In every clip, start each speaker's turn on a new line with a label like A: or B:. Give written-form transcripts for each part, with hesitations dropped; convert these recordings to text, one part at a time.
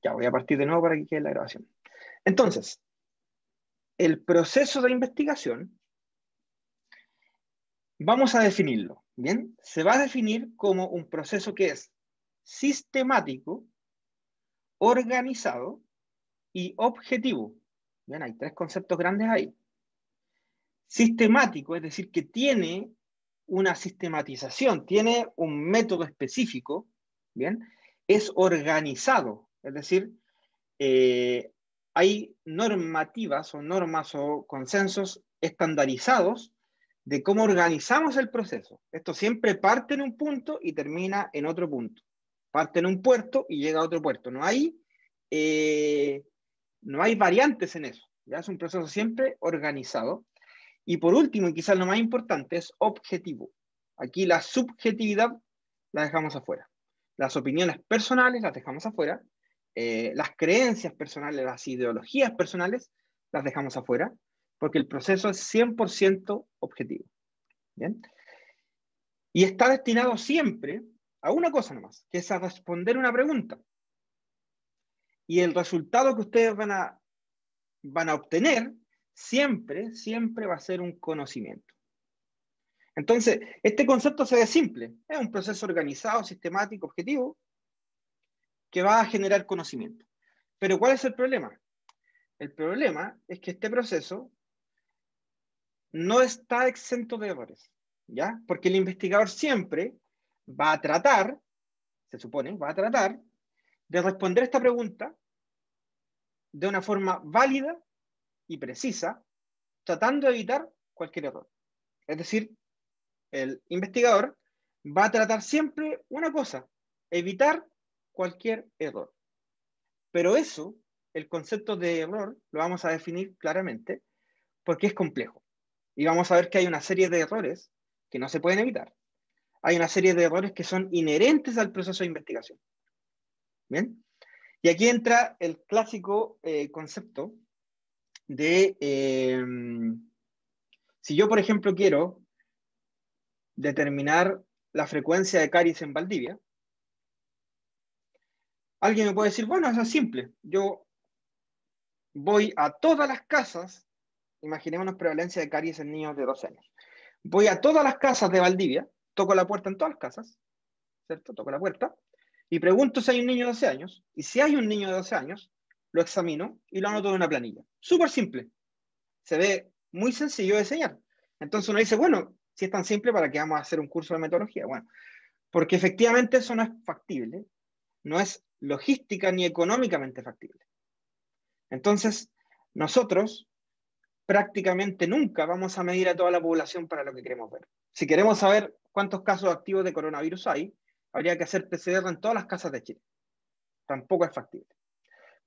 A: Ya voy a partir de nuevo para que quede la grabación. Entonces, el proceso de investigación, vamos a definirlo, ¿bien? Se va a definir como un proceso que es sistemático, organizado y objetivo. Bien, hay tres conceptos grandes ahí. Sistemático, es decir, que tiene una sistematización, tiene un método específico, ¿bien? Es organizado, es decir, hay normativas o normas o consensos estandarizados de cómo organizamos el proceso. Esto siempre parte en un punto y termina en otro punto. Parte en un puerto y llega a otro puerto. No hay variantes en eso. ¿Ya? Es un proceso siempre organizado. Y por último, y quizás lo más importante, es objetivo. Aquí la subjetividad la dejamos afuera. Las opiniones personales las dejamos afuera. Las creencias personales, las ideologías personales las dejamos afuera, porque el proceso es 100% objetivo. ¿Bien? Y está destinado siempre a una cosa nomás, que es a responder una pregunta. Y el resultado que ustedes van a obtener siempre va a ser un conocimiento. Entonces, este concepto se ve simple. Es un proceso organizado, sistemático, objetivo, que va a generar conocimiento. Pero ¿cuál es el problema? El problema es que este proceso no está exento de errores, ¿ya? Porque el investigador siempre va a tratar, se supone, va a tratar de responder esta pregunta de una forma válida y precisa, tratando de evitar cualquier error. Es decir, el investigador va a tratar siempre una cosa, evitar cualquier error. Pero eso, el concepto de error, lo vamos a definir claramente porque es complejo. Y vamos a ver que hay una serie de errores que no se pueden evitar. Hay una serie de errores que son inherentes al proceso de investigación. ¿Bien? Y aquí entra el clásico concepto de, si yo, por ejemplo, quiero determinar la frecuencia de caries en Valdivia, alguien me puede decir, bueno, eso es simple. Yo voy a todas las casas, imaginémonos prevalencia de caries en niños de 12 años. Voy a todas las casas de Valdivia, toco la puerta en todas las casas, ¿cierto? Toco la puerta y pregunto si hay un niño de 12 años. Y si hay un niño de 12 años, lo examino y lo anoto en una planilla. Súper simple. Se ve muy sencillo de enseñar. Entonces uno dice, bueno, si es tan simple, ¿para qué vamos a hacer un curso de metodología? Bueno, porque efectivamente eso no es factible, no es logística ni económicamente factible. Entonces, nosotros prácticamente nunca vamos a medir a toda la población para lo que queremos ver. Si queremos saber cuántos casos activos de coronavirus hay, habría que hacer PCR en todas las casas de Chile. Tampoco es factible.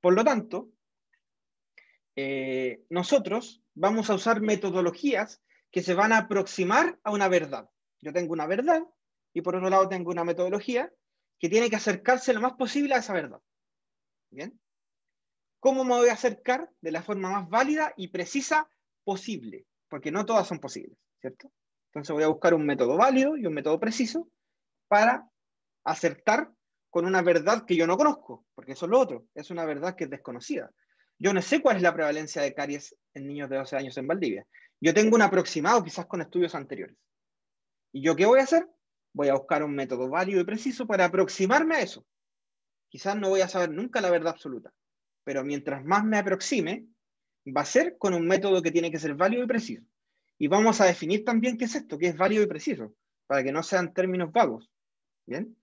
A: Por lo tanto, nosotros vamos a usar metodologías que se van a aproximar a una verdad. Yo tengo una verdad y por otro lado tengo una metodología que tiene que acercarse lo más posible a esa verdad. ¿Bien? ¿Cómo me voy a acercar de la forma más válida y precisa posible? Porque no todas son posibles, ¿cierto? Entonces voy a buscar un método válido y un método preciso para acertar con una verdad que yo no conozco, porque eso es lo otro, es una verdad que es desconocida. Yo no sé cuál es la prevalencia de caries en niños de 12 años en Valdivia. Yo tengo un aproximado quizás con estudios anteriores. ¿Y yo qué voy a hacer? Voy a buscar un método válido y preciso para aproximarme a eso. Quizás no voy a saber nunca la verdad absoluta, pero mientras más me aproxime, va a ser con un método que tiene que ser válido y preciso. Y vamos a definir también qué es esto, qué es válido y preciso, para que no sean términos vagos. ¿Bien?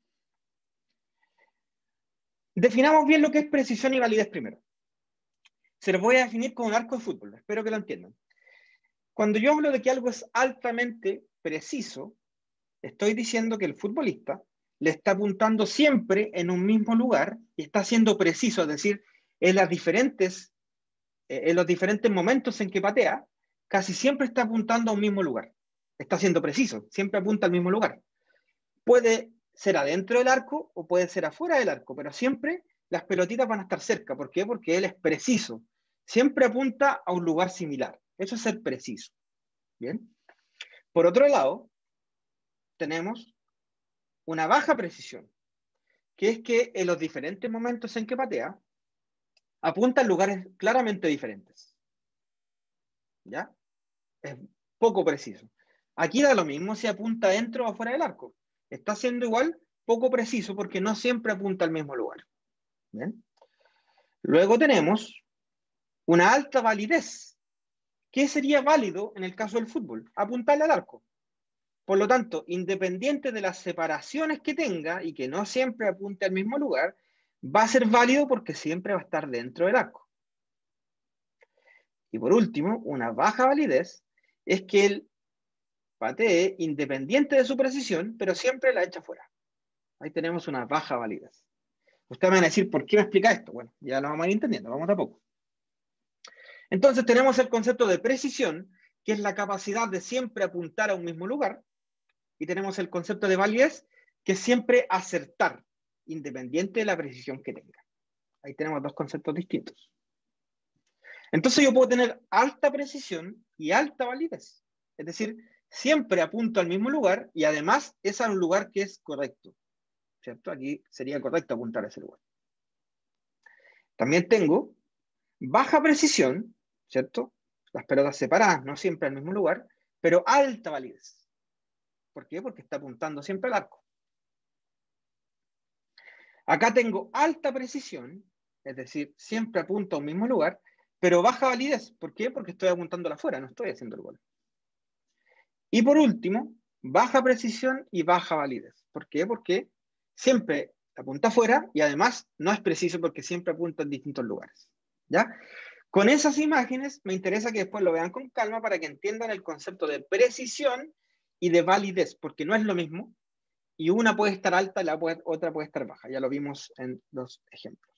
A: Definamos bien lo que es precisión y validez primero. Se los voy a definir con un arco de fútbol, espero que lo entiendan. Cuando yo hablo de que algo es altamente preciso, estoy diciendo que el futbolista le está apuntando siempre en un mismo lugar y está siendo preciso, es decir, en los diferentes momentos en que patea, casi siempre está apuntando a un mismo lugar. Está siendo preciso, siempre apunta al mismo lugar. Puede ser adentro del arco o puede ser afuera del arco, pero siempre las pelotitas van a estar cerca. ¿Por qué? Porque él es preciso. Siempre apunta a un lugar similar. Eso es ser preciso. ¿Bien? Por otro lado, tenemos una baja precisión, que es que en los diferentes momentos en que patea, apunta en lugares claramente diferentes. ¿Ya? Es poco preciso. Aquí da lo mismo si apunta dentro o fuera del arco. Está siendo igual poco preciso porque no siempre apunta al mismo lugar. ¿Bien? Luego tenemos una alta validez. ¿Qué sería válido en el caso del fútbol? Apuntarle al arco. Por lo tanto, independiente de las separaciones que tenga y que no siempre apunte al mismo lugar, va a ser válido porque siempre va a estar dentro del arco. Y por último, una baja validez es que él patee independiente de su precisión, pero siempre la echa fuera. Ahí tenemos una baja validez. Ustedes me van a decir, ¿por qué me explica esto? Bueno, ya lo vamos a ir entendiendo, vamos a poco. Entonces tenemos el concepto de precisión, que es la capacidad de siempre apuntar a un mismo lugar, y tenemos el concepto de validez, que es siempre acertar, independiente de la precisión que tenga. Ahí tenemos dos conceptos distintos. Entonces yo puedo tener alta precisión y alta validez. Es decir, siempre apunto al mismo lugar y además es a un lugar que es correcto. ¿Cierto? Aquí sería correcto apuntar a ese lugar. También tengo baja precisión, ¿cierto? Las pelotas separadas, no siempre al mismo lugar, pero alta validez. ¿Por qué? Porque está apuntando siempre al arco. Acá tengo alta precisión, es decir, siempre apunto a un mismo lugar, pero baja validez. ¿Por qué? Porque estoy apuntándola afuera, no estoy haciendo el gol. Y por último, baja precisión y baja validez. ¿Por qué? Porque siempre apunta afuera y además no es preciso porque siempre apunta en distintos lugares. ¿Ya? Con esas imágenes me interesa que después lo vean con calma para que entiendan el concepto de precisión y de validez, porque no es lo mismo y una puede estar alta y la otra puede estar baja. Ya lo vimos en los ejemplos.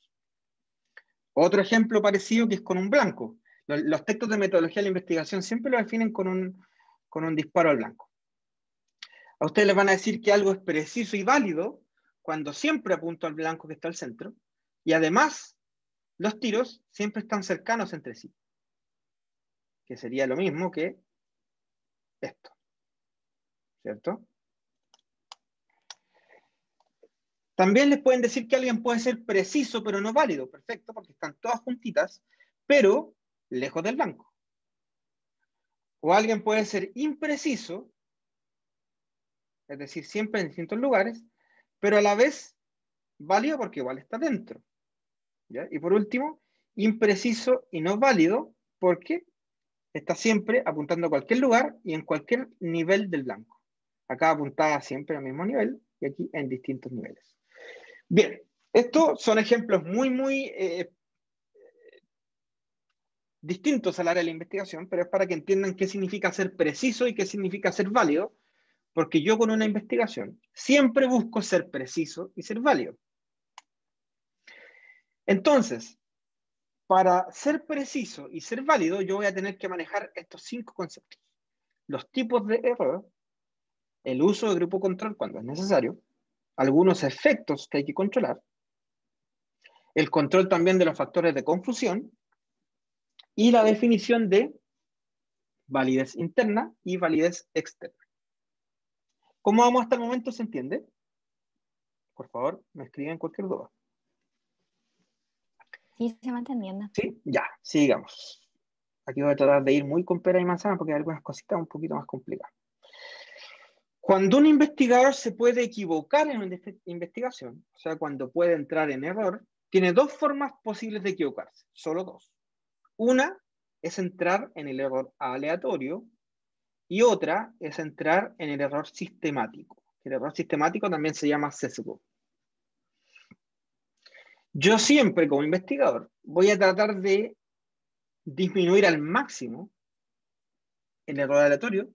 A: Otro ejemplo parecido que es con un blanco. Los textos de metodología de la investigación siempre lo definen con un disparo al blanco. A ustedes les van a decir que algo es preciso y válido cuando siempre apunto al blanco que está al centro y además los tiros siempre están cercanos entre sí, que sería lo mismo que esto, ¿cierto? También les pueden decir que alguien puede ser preciso pero no válido, perfecto, porque están todas juntitas, pero lejos del blanco. O alguien puede ser impreciso, es decir, siempre en distintos lugares, pero a la vez válido porque igual está dentro. ¿Ya? Y por último, impreciso y no válido porque está siempre apuntando a cualquier lugar y en cualquier nivel del blanco. Acá apuntaba siempre al mismo nivel y aquí en distintos niveles. Bien, estos son ejemplos muy distintos al área de la investigación, pero es para que entiendan qué significa ser preciso y qué significa ser válido, porque yo con una investigación siempre busco ser preciso y ser válido. Entonces, para ser preciso y ser válido, yo voy a tener que manejar estos 5 conceptos. Los tipos de error, el uso de grupo control cuando es necesario, algunos efectos que hay que controlar, el control también de los factores de confusión y la definición de validez interna y validez externa. ¿Cómo vamos hasta el momento? ¿Se entiende? Por favor, me escriben cualquier duda.
B: Sí, se va entendiendo.
A: ¿Sí? Ya, sigamos. Aquí voy a tratar de ir muy con pera y manzana porque hay algunas cositas un poquito más complicadas. Cuando un investigador se puede equivocar en una investigación, o sea, cuando puede entrar en error, tiene 2 formas posibles de equivocarse, solo 2. Una es entrar en el error aleatorio y otra es entrar en el error sistemático. El error sistemático también se llama sesgo. Yo siempre como investigador voy a tratar de disminuir al máximo el error aleatorio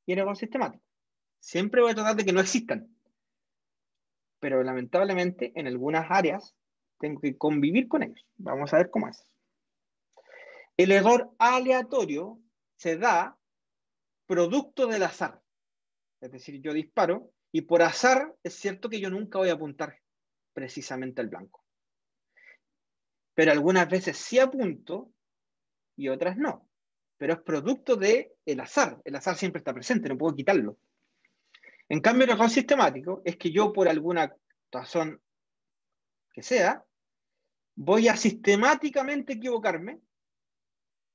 A: y el error sistemático. Siempre voy a tratar de que no existan. Pero lamentablemente en algunas áreas tengo que convivir con ellos. Vamos a ver cómo es. El error aleatorio se da producto del azar. Es decir, yo disparo y por azar es cierto que yo nunca voy a apuntar precisamente al blanco. Pero algunas veces sí apunto y otras no. Pero es producto del azar. El azar siempre está presente, no puedo quitarlo. En cambio, el error sistemático es que yo por alguna razón que sea, voy a sistemáticamente equivocarme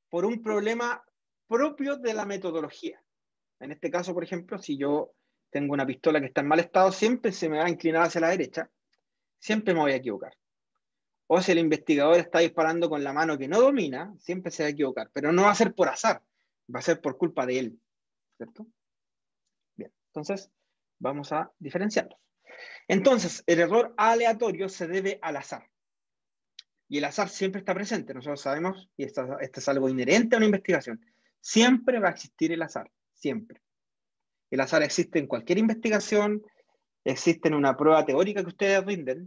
A: por un problema propio de la metodología. En este caso, por ejemplo, si yo tengo una pistola que está en mal estado, siempre se me va a inclinar hacia la derecha, siempre me voy a equivocar. O si el investigador está disparando con la mano que no domina, siempre se va a equivocar, pero no va a ser por azar, va a ser por culpa de él, ¿cierto? Bien, entonces vamos a diferenciarlos. Entonces, el error aleatorio se debe al azar. Y el azar siempre está presente, nosotros sabemos, y esto es algo inherente a una investigación, siempre va a existir el azar, siempre. El azar existe en cualquier investigación, existe en una prueba teórica que ustedes rinden,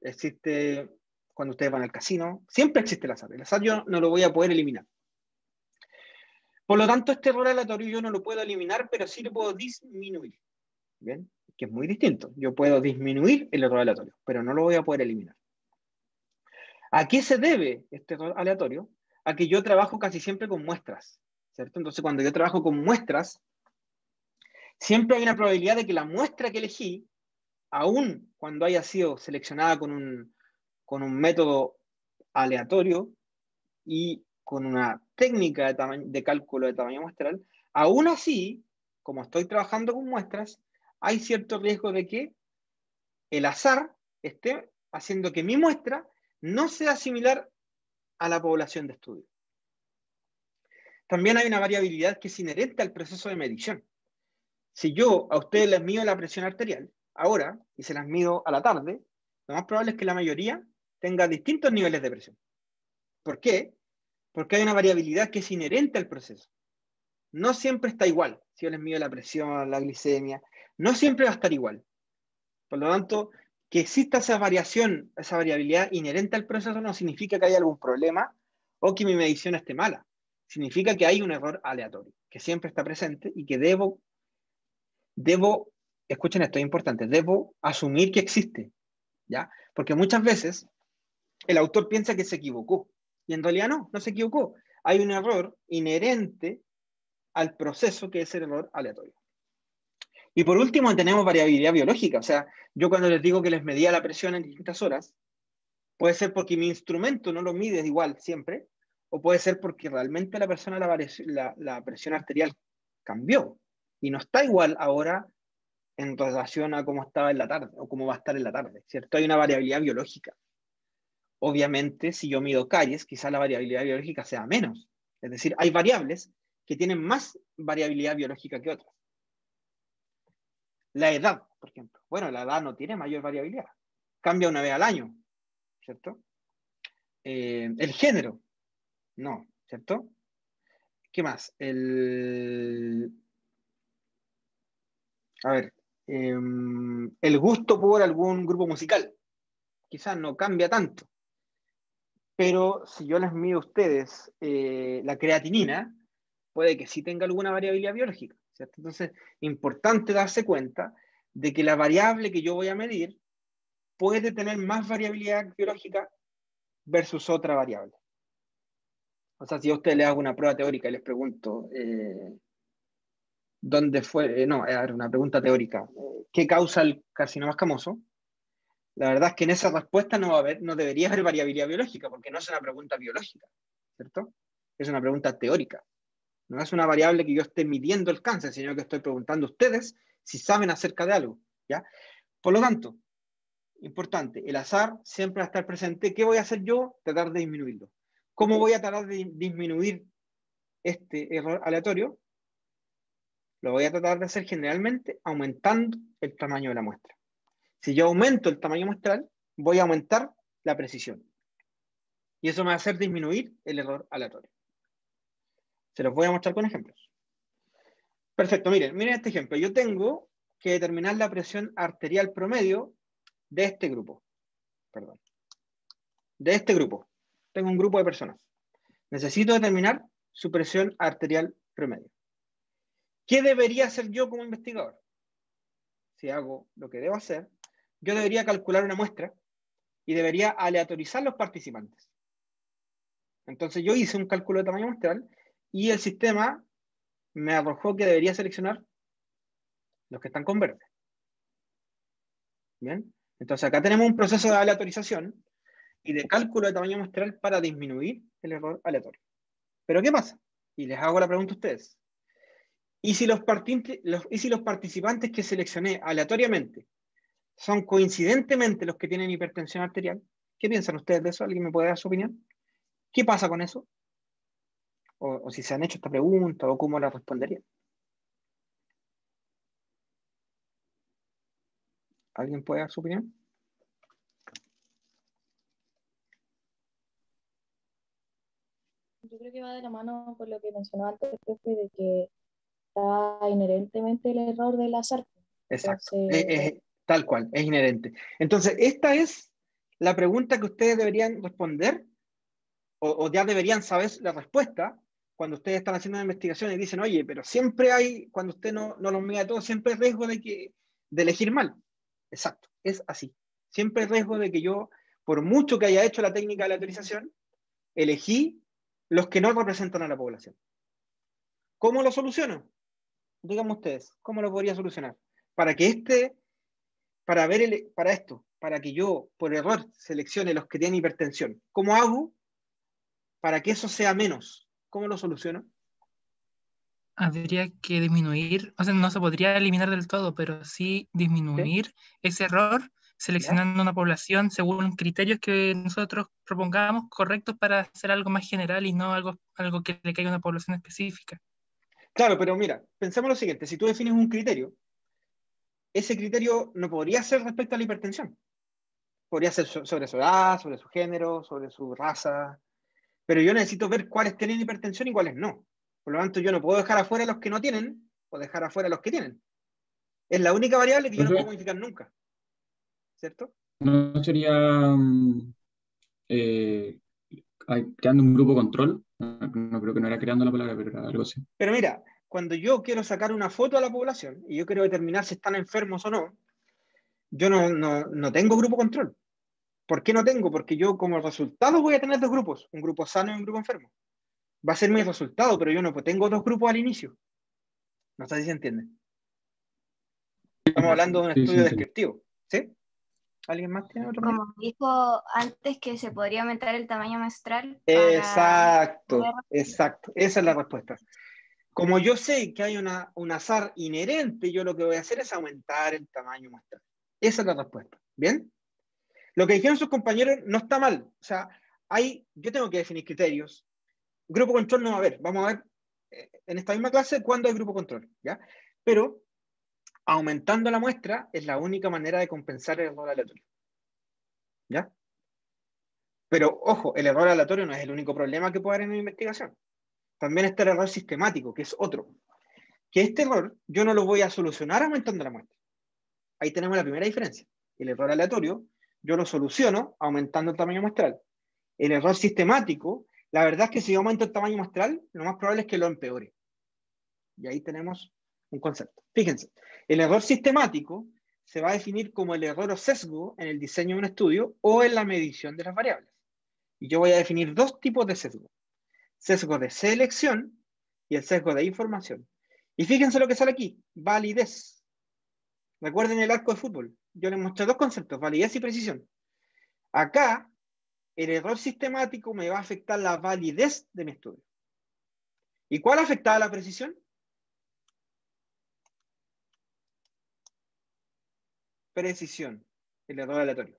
A: existe cuando ustedes van al casino, siempre existe el azar. El azar yo no lo voy a poder eliminar. Por lo tanto, este error aleatorio yo no lo puedo eliminar, pero sí lo puedo disminuir. ¿Bien? Que es muy distinto. Yo puedo disminuir el error aleatorio, pero no lo voy a poder eliminar. ¿A qué se debe este error aleatorio? A que yo trabajo casi siempre con muestras, ¿cierto? Entonces, cuando yo trabajo con muestras, siempre hay una probabilidad de que la muestra que elegí, aun cuando haya sido seleccionada con un método aleatorio y con una técnica de cálculo de tamaño muestral, aún así, como estoy trabajando con muestras, hay cierto riesgo de que el azar esté haciendo que mi muestra no sea similar a la población de estudio. También hay una variabilidad que es inherente al proceso de medición. Si yo a ustedes les mido la presión arterial ahora y se las mido a la tarde, lo más probable es que la mayoría tenga distintos niveles de presión. ¿Por qué? Porque hay una variabilidad que es inherente al proceso. No siempre está igual. Si yo les mido la presión, la glicemia, no siempre va a estar igual. Por lo tanto, que exista esa variación, esa variabilidad inherente al proceso no significa que haya algún problema o que mi medición esté mala. Significa que hay un error aleatorio, que siempre está presente y que debo, escuchen esto, es importante, debo asumir que existe, ¿ya? Porque muchas veces el autor piensa que se equivocó y en realidad no se equivocó. Hay un error inherente al proceso que es el error aleatorio. Y por último tenemos variabilidad biológica, o sea, yo cuando les digo que les medía la presión en distintas horas, puede ser porque mi instrumento no lo mide igual siempre, o puede ser porque realmente la persona la presión arterial cambió y no está igual ahora en relación a cómo estaba en la tarde o cómo va a estar en la tarde, ¿cierto? Hay una variabilidad biológica. Obviamente, si yo mido calles, quizás la variabilidad biológica sea menos. Es decir, hay variables que tienen más variabilidad biológica que otras. La edad, por ejemplo. Bueno, la edad no tiene mayor variabilidad. Cambia una vez al año, ¿cierto? El género, no, ¿cierto? ¿Qué más? A ver, el gusto por algún grupo musical. Quizás no cambia tanto. Pero si yo les mido a ustedes la creatinina, puede que sí tenga alguna variabilidad biológica, ¿cierto? Entonces, importante darse cuenta de que la variable que yo voy a medir puede tener más variabilidad biológica versus otra variable. O sea, si a usted le hago una prueba teórica y les pregunto, ¿dónde fue? No, era una pregunta teórica. ¿Qué causa el carcinoma escamoso? La verdad es que en esa respuesta no debería haber variabilidad biológica, porque no es una pregunta biológica, ¿cierto? Es una pregunta teórica. No es una variable que yo esté midiendo el cáncer, sino que estoy preguntando a ustedes si saben acerca de algo, ¿ya? Por lo tanto, importante, el azar siempre va a estar presente. ¿Qué voy a hacer yo? Tratar de disminuirlo. ¿Cómo voy a tratar de disminuir este error aleatorio? Lo voy a tratar de hacer generalmente aumentando el tamaño de la muestra. Si yo aumento el tamaño muestral, voy a aumentar la precisión. Y eso me va a hacer disminuir el error aleatorio. Se los voy a mostrar con ejemplos. Perfecto, miren este ejemplo. Yo tengo que determinar la presión arterial promedio de este grupo. Perdón. De este grupo. Tengo un grupo de personas. Necesito determinar su presión arterial promedio. ¿Qué debería hacer yo como investigador? Si hago lo que debo hacer, yo debería calcular una muestra y debería aleatorizar los participantes. Entonces yo hice un cálculo de tamaño muestral y el sistema me arrojó que debería seleccionar los que están con verde. Bien, entonces acá tenemos un proceso de aleatorización y de cálculo de tamaño muestral para disminuir el error aleatorio. Pero ¿qué pasa? Y les hago la pregunta a ustedes. ¿Y si los participantes que seleccioné aleatoriamente son coincidentemente los que tienen hipertensión arterial? ¿Qué piensan ustedes de eso? ¿Alguien me puede dar su opinión? ¿Qué pasa con eso? O si se han hecho esta pregunta, o cómo la responderían. ¿Alguien puede dar su opinión?
B: Yo creo que va de la mano con lo que mencionó antes el profe, de que está inherentemente el error del azar.
A: Exacto.
B: Entonces,
A: Tal cual, es inherente. Entonces, esta es la pregunta que ustedes deberían responder, o ya deberían saber la respuesta cuando ustedes están haciendo una investigación y dicen, oye, pero siempre hay, cuando usted no los mira todo, siempre hay riesgo de elegir mal. Exacto, es así. Siempre hay riesgo de que yo, por mucho que haya hecho la técnica de la aleatorización, elegí los que no representan a la población. ¿Cómo lo soluciono? Díganme ustedes, ¿cómo lo podría solucionar? Para que para que yo por error seleccione los que tienen hipertensión, ¿cómo hago para que eso sea menos? ¿Cómo lo soluciono?
C: Habría que disminuir, o sea, no se podría eliminar del todo, pero sí
A: ¿Sí?
C: disminuir ese error
A: ¿Ya?
C: seleccionando una población según criterios que nosotros propongamos correctos para hacer algo más general y no algo que le caiga a una población específica.
A: Claro, pero mira, pensemos lo siguiente, si tú defines un criterio, ese criterio no podría ser respecto a la hipertensión. Podría ser sobre su edad, sobre su género, sobre su raza, pero yo necesito ver cuáles tienen hipertensión y cuáles no. Por lo tanto, yo no puedo dejar afuera a los que no tienen o dejar afuera a los que tienen. Es la única variable que yo no puedo
D: Profe,
A: modificar nunca, ¿cierto?
D: ¿no sería eh, creando un grupo control? No creo que no era creando la palabra, pero era algo así.
A: Pero mira, cuando yo quiero sacar una foto a la población y yo quiero determinar si están enfermos o no, yo no tengo grupo control. ¿Por qué no tengo? Porque yo como resultado voy a tener dos grupos, un grupo sano y un grupo enfermo. Va a ser mi resultado, pero yo no tengo dos grupos al inicio. No sé si se entiende. Estamos hablando de un
D: Sí, sí,
A: estudio
D: entiendo.
A: descriptivo. ¿Sí? ¿Alguien más tiene otro?
E: Como dijo antes que se podría aumentar el tamaño muestral para poder...
A: Exacto, exacto. Esa es la respuesta. Como yo sé que hay un azar inherente, yo lo que voy a hacer es aumentar el tamaño muestral. Esa es la respuesta. ¿Bien? Lo que dijeron sus compañeros no está mal. O sea, yo tengo que definir criterios. Grupo control no va a haber. Vamos a ver en esta misma clase cuándo hay grupo control. ¿Ya? Pero aumentando la muestra es la única manera de compensar el error aleatorio. ¿Ya? Pero ojo, el error aleatorio no es el único problema que puede haber en una investigación. También está el error sistemático, que es otro. Que este error yo no lo voy a solucionar aumentando la muestra. Ahí tenemos la primera diferencia. El error aleatorio yo lo soluciono aumentando el tamaño muestral. El error sistemático, la verdad es que si yo aumento el tamaño muestral, lo más probable es que lo empeore. Y ahí tenemos un concepto. Fíjense, el error sistemático se va a definir como el error o sesgo en el diseño de un estudio o en la medición de las variables. Y yo voy a definir dos tipos de sesgo. Sesgo de selección y el sesgo de información. Y fíjense lo que sale aquí, validez. Recuerden el arco de fútbol. Yo les mostré dos conceptos, validez y precisión. Acá, el error sistemático me va a afectar la validez de mi estudio. ¿Y cuál afectaba la precisión? Precisión, el error aleatorio.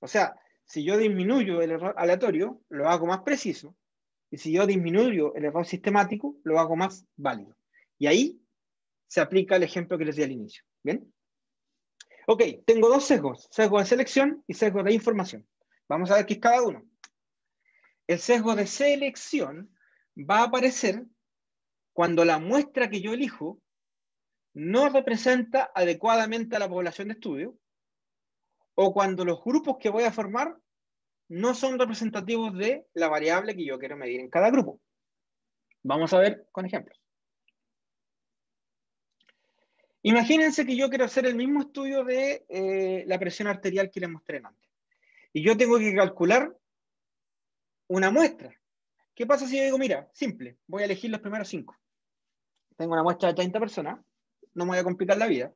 A: O sea, si yo disminuyo el error aleatorio, lo hago más preciso. Y si yo disminuyo el error sistemático, lo hago más válido. Y ahí se aplica el ejemplo que les di al inicio. ¿Bien? Ok, tengo dos sesgos, sesgo de selección y sesgo de información. Vamos a ver qué es cada uno. El sesgo de selección va a aparecer cuando la muestra que yo elijo no representa adecuadamente a la población de estudio o cuando los grupos que voy a formar no son representativos de la variable que yo quiero medir en cada grupo. Vamos a ver con ejemplos. Imagínense que yo quiero hacer el mismo estudio de la presión arterial que les mostré antes. Y yo tengo que calcular una muestra. ¿Qué pasa si yo digo, mira, simple, voy a elegir los primeros 5? Tengo una muestra de 30 personas, no me voy a complicar la vida.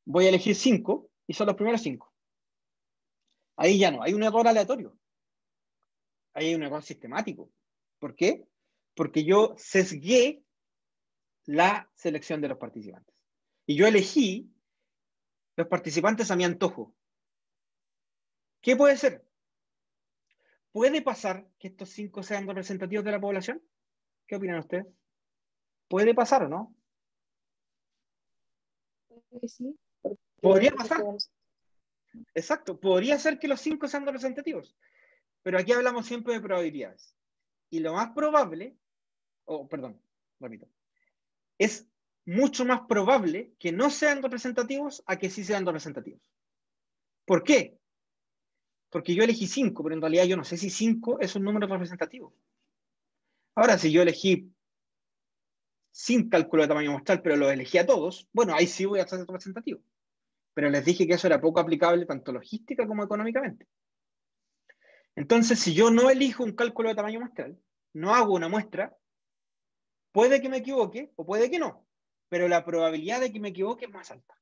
A: Voy a elegir 5 y son los primeros 5. Ahí ya no, hay un error aleatorio. Ahí hay un error sistemático. ¿Por qué? Porque yo sesgué la selección de los participantes. Y yo elegí los participantes a mi antojo. ¿Qué puede ser? ¿Puede pasar que estos 5 sean representativos de la población? ¿Qué opinan ustedes? ¿Puede pasar o no?
B: Creo que sí. Porque
A: Podría pasar. Exacto, podría ser que los 5 sean representativos. Pero aquí hablamos siempre de probabilidades. Y lo más probable, repito, es mucho más probable que no sean representativos a que sí sean representativos. ¿Por qué? Porque yo elegí 5, pero en realidad yo no sé si 5 es un número representativo. Ahora, si yo elegí sin cálculo de tamaño muestral, pero los elegí a todos, bueno, ahí sí voy a ser representativo. Pero les dije que eso era poco aplicable tanto logística como económicamente. Entonces, si yo no elijo un cálculo de tamaño muestral, no hago una muestra, puede que me equivoque o puede que no, pero la probabilidad de que me equivoque es más alta.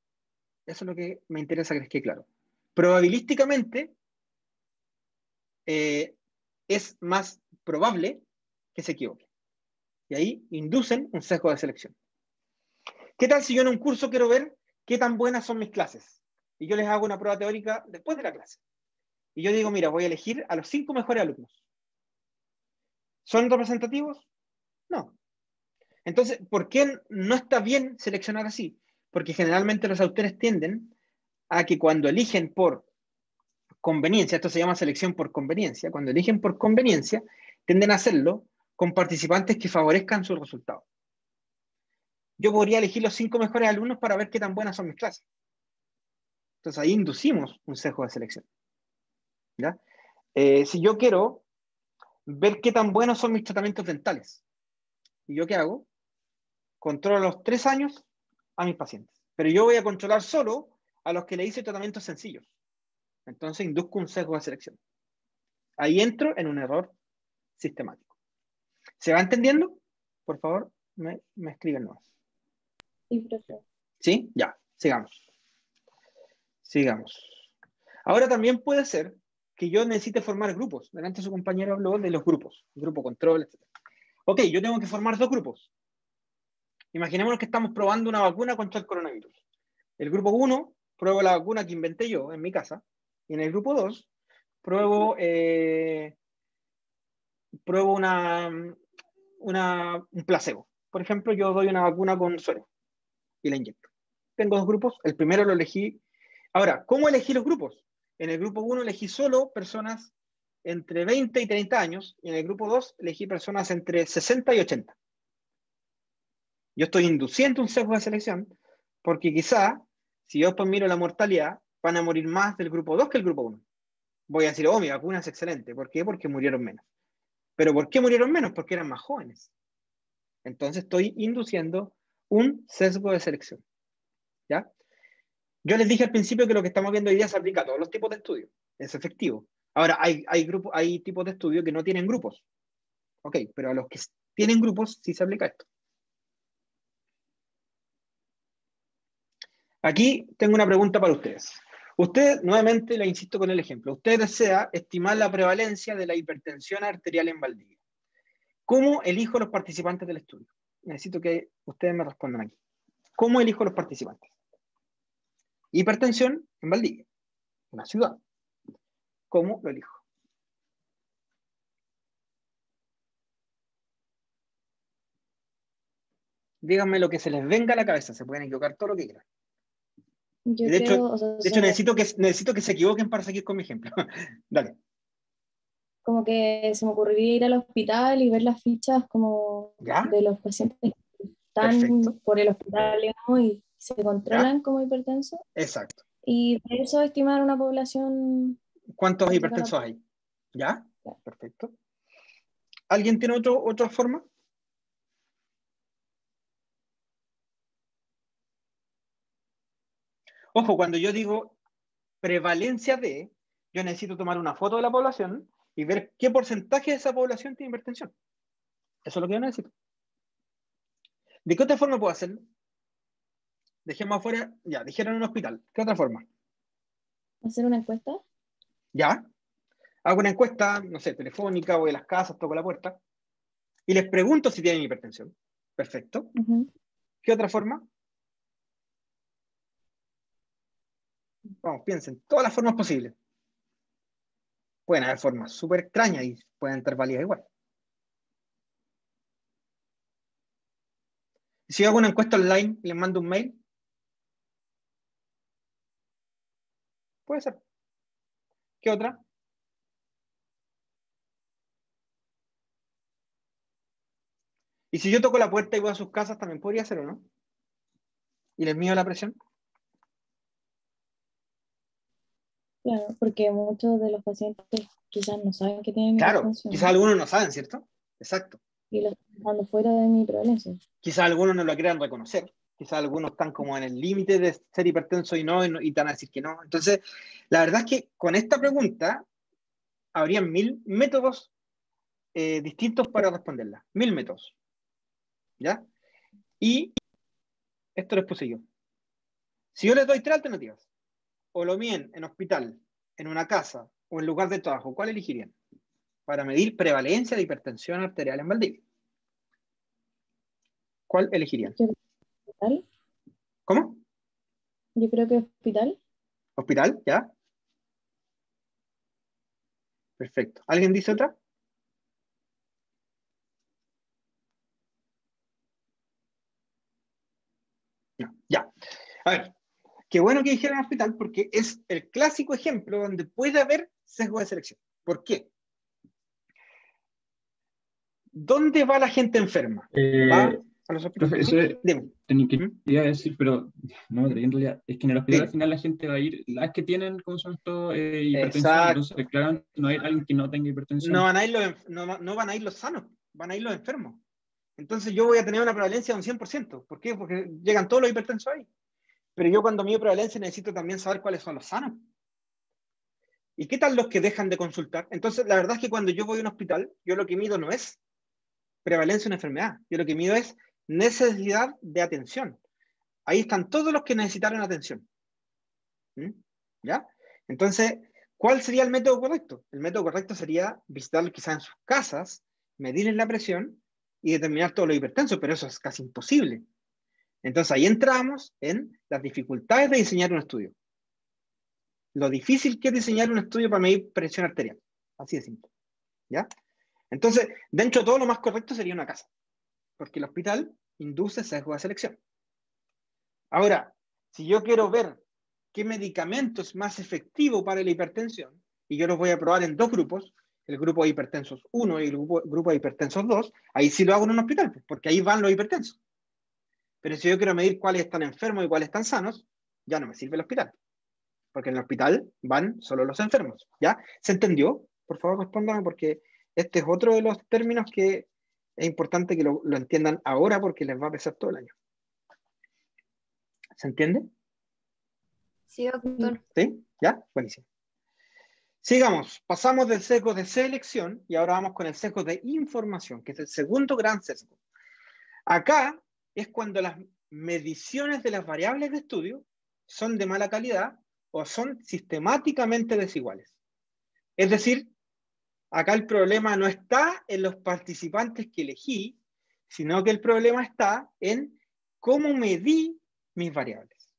A: Eso es lo que me interesa que les quede claro. Probabilísticamente, es más probable que se equivoque. Y ahí inducen un sesgo de selección. ¿Qué tal si yo en un curso quiero ver qué tan buenas son mis clases? Y yo les hago una prueba teórica después de la clase. Y yo digo, mira, voy a elegir a los 5 mejores alumnos. ¿Son representativos? No. Entonces, ¿por qué no está bien seleccionar así? Porque generalmente los autores tienden a que cuando eligen por conveniencia, esto se llama selección por conveniencia, cuando eligen por conveniencia, tienden a hacerlo con participantes que favorezcan su resultado. Yo podría elegir los 5 mejores alumnos para ver qué tan buenas son mis clases. Entonces ahí inducimos un sesgo de selección. ¿Ya? Si yo quiero ver qué tan buenos son mis tratamientos dentales, ¿y yo qué hago? Controlo a los 3 años a mis pacientes. Pero yo voy a controlar solo a los que le hice tratamientos sencillos. Entonces induzco un sesgo de selección. Ahí entro en un error sistemático. ¿Se va entendiendo? Por favor, me escriben nomás.
B: Sí, profe.
A: ¿Sí? Ya, sigamos. Sigamos. Ahora también puede ser que yo necesite formar grupos. Delante su compañero habló de los grupos, grupo control, etc. Ok, yo tengo que formar 2 grupos. Imaginémonos que estamos probando una vacuna contra el coronavirus. El grupo 1 pruebo la vacuna que inventé yo en mi casa. Y en el grupo 2 pruebo un placebo. Por ejemplo, yo doy una vacuna con suero y la inyecto. Tengo 2 grupos. El primero lo elegí. Ahora, ¿cómo elegí los grupos? En el grupo 1 elegí solo personas entre 20 y 30 años, y en el grupo 2 elegí personas entre 60 y 80. Yo estoy induciendo un sesgo de selección porque quizá, si yo después miro la mortalidad, van a morir más del grupo 2 que el grupo 1. Voy a decir, oh, mi vacuna es excelente. ¿Por qué? Porque murieron menos. ¿Pero por qué murieron menos? Porque eran más jóvenes. Entonces estoy induciendo un sesgo de selección. ¿Ya? Yo les dije al principio que lo que estamos viendo hoy día se aplica a todos los tipos de estudios. Es efectivo. Ahora, hay tipos de estudios que no tienen grupos. Ok, pero a los que tienen grupos sí se aplica esto. Aquí tengo una pregunta para ustedes. Usted, nuevamente, le insisto con el ejemplo. Usted desea estimar la prevalencia de la hipertensión arterial en Valdivia. ¿Cómo elijo los participantes del estudio? Necesito que ustedes me respondan aquí. ¿Cómo elijo los participantes? Hipertensión en Valdivia, una ciudad. ¿Cómo lo elijo? Díganme lo que se les venga a la cabeza. Se pueden equivocar todo lo que quieran.
B: Yo
A: De hecho,
B: creo, o sea,
A: necesito que se equivoquen para seguir con mi ejemplo. Dale.
B: como que se me ocurriría ir al hospital y ver las fichas como
A: ¿Ya?
B: de los pacientes que están
A: Perfecto.
B: por el hospital, digamos, y se controlan
A: ¿Ya?
B: como hipertensos.
A: Exacto.
B: Y de eso estimar una población.
A: ¿Cuántos hipertensos hay? ¿Ya? Perfecto. ¿Alguien tiene otra forma? Ojo, cuando yo digo prevalencia de, yo necesito tomar una foto de la población y ver qué porcentaje de esa población tiene hipertensión. Eso es lo que yo necesito. ¿De qué otra forma puedo hacerlo? Dejemos afuera, ya, dijeron en un hospital. ¿Qué otra forma?
B: ¿Hacer una encuesta?
A: ¿Ya? Hago una encuesta, no sé, telefónica, voy a las casas, toco la puerta, y les pregunto si tienen hipertensión. Perfecto. ¿Qué otra forma? Vamos, piensen, todas las formas posibles. Pueden haber formas súper extrañas y pueden estar válidas igual. Si yo hago una encuesta online y les mando un mail, puede ser. ¿Qué otra? Y si yo toco la puerta y voy a sus casas, también podría ser, ¿o no? ¿Y les mido la presión?
B: Claro, porque muchos de los pacientes quizás no saben que tienen
A: Claro,
B: hipertensión
A: quizás algunos no saben, ¿cierto? Exacto.
B: y lo están dejando fuera de mi prevalencia.
A: Quizás algunos no lo quieran reconocer. Quizás algunos están como en el límite de ser hipertenso y no, y te van a decir que no. Entonces, la verdad es que con esta pregunta habrían 1000 métodos distintos para responderla. 1000 métodos. ¿Ya? Y esto les puse yo. Si yo les doy 3 alternativas, o lo miden en hospital, en una casa o en lugar de trabajo, ¿cuál elegirían? Para medir prevalencia de hipertensión arterial en Valdivia. ¿Cuál elegirían?
B: ¿Hospital?
A: ¿Cómo?
B: Yo creo que hospital.
A: ¿Hospital? ¿Ya? Perfecto. ¿Alguien dice otra? No. Ya. A ver, qué bueno que dijeron hospital porque es el clásico ejemplo donde puede haber sesgo de selección. ¿Por qué? ¿Dónde va la gente enferma? ¿Va a los
D: Profe,
A: hospitales?
D: eso es,
A: Dime.
D: tenía que quería decir, pero no, en realidad es que en el hospital
A: Sí.
D: al final la gente va a ir, las que tienen, ¿cómo son esto? Hipertensión,
A: Exacto.
D: entonces claramente no hay alguien que no tenga hipertensión.
A: No van a ir no van a ir los sanos, van a ir los enfermos. Entonces yo voy a tener una prevalencia de un 100%. ¿Por qué? Porque llegan todos los hipertensos ahí. Pero yo cuando mido prevalencia necesito también saber cuáles son los sanos. ¿Y qué tal los que dejan de consultar? Entonces, la verdad es que cuando yo voy a un hospital, yo lo que mido no es prevalencia de una enfermedad. Yo lo que mido es necesidad de atención. Ahí están todos los que necesitaron atención. ¿Ya? Entonces, ¿cuál sería el método correcto? El método correcto sería visitarlos quizás en sus casas, medirles la presión y determinar todos los hipertensos, pero eso es casi imposible. Entonces ahí entramos en las dificultades de diseñar un estudio. Lo difícil que es diseñar un estudio para medir presión arterial. Así de simple. ¿Ya? Entonces, dentro de todo lo más correcto sería una casa, porque el hospital induce sesgo de selección. Ahora, si yo quiero ver qué medicamento es más efectivo para la hipertensión, y yo los voy a probar en 2 grupos, el grupo de hipertensos 1 y el grupo de hipertensos 2, ahí sí lo hago en un hospital, porque ahí van los hipertensos. Pero si yo quiero medir cuáles están enfermos y cuáles están sanos, ya no me sirve el hospital, porque en el hospital van solo los enfermos. ¿Ya? ¿Se entendió? Por favor, respóndame, porque este es otro de los términos que es importante que lo entiendan ahora porque les va a pesar todo el año. ¿Se entiende?
E: Sí, doctor.
A: ¿Sí? ¿Ya? Buenísimo. Sigamos. Pasamos del sesgo de selección y ahora vamos con el sesgo de información, que es el segundo gran sesgo. Acá es cuando las mediciones de las variables de estudio son de mala calidad o son sistemáticamente desiguales. Es decir, acá el problema no está en los participantes que elegí, sino que el problema está en cómo medí mis variables.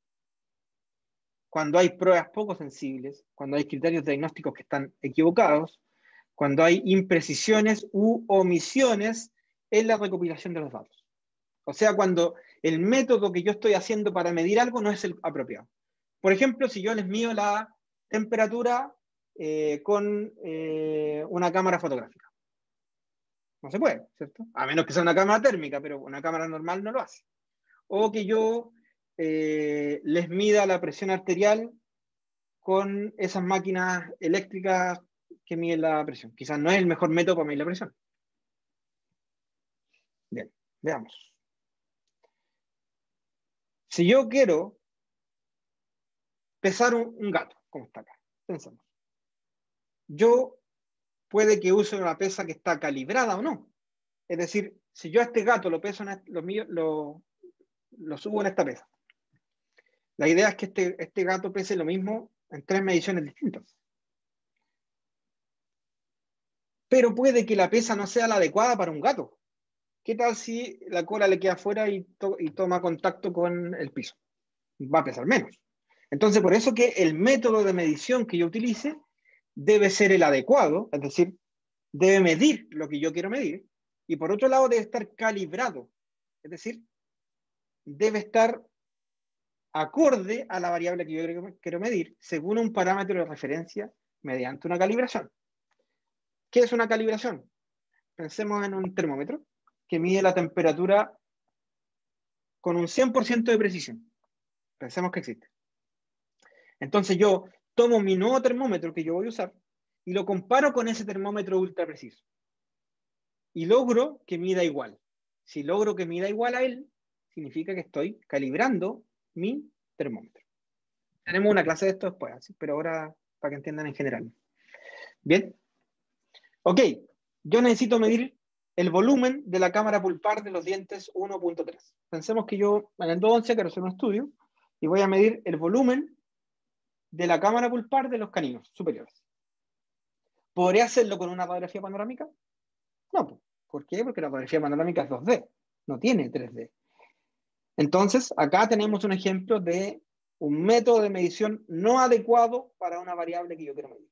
A: Cuando hay pruebas poco sensibles, cuando hay criterios diagnósticos que están equivocados, cuando hay imprecisiones u omisiones en la recopilación de los datos. O sea, cuando el método que yo estoy haciendo para medir algo no es el apropiado. Por ejemplo, si yo les mido la temperatura con una cámara fotográfica. No se puede, ¿cierto? A menos que sea una cámara térmica, pero una cámara normal no lo hace. O que yo les mida la presión arterial con esas máquinas eléctricas que miden la presión. Quizás no es el mejor método para medir la presión. Bien, veamos. Si yo quiero pesar un gato, como está acá, pensemos. Yo puede que use una pesa que está calibrada o no. Es decir, si yo a este gato lo peso, lo subo en esta pesa. La idea es que este gato pese lo mismo en 3 mediciones distintas. pero puede que la pesa no sea la adecuada para un gato. ¿Qué tal si la cola le queda afuera y toma contacto con el piso? Va a pesar menos. Entonces, por eso que el método de medición que yo utilice debe ser el adecuado, es decir, debe medir lo que yo quiero medir, y por otro lado debe estar calibrado, es decir, debe estar acorde a la variable que yo quiero medir según un parámetro de referencia mediante una calibración. ¿Qué es una calibración? Pensemos en un termómetro que mide la temperatura con un 100% de precisión. Pensemos que existe. Entonces yo tomo mi nuevo termómetro que yo voy a usar y lo comparo con ese termómetro ultra preciso. Y logro que mida igual. Si logro que mida igual a él, significa que estoy calibrando mi termómetro. Tenemos una clase de esto después, ¿sí? Pero ahora para que entiendan en general. Bien. Ok, yo necesito medir el volumen de la cámara pulpar de los dientes 1.3. Pensemos que yo en el 211 quiero hacer un estudio y voy a medir el volumen de la cámara pulpar de los caninos superiores. ¿Podría hacerlo con una radiografía panorámica? No. ¿Por qué? Porque la radiografía panorámica es 2D, no tiene 3D. Entonces, acá tenemos un ejemplo de un método de medición no adecuado para una variable que yo quiero medir.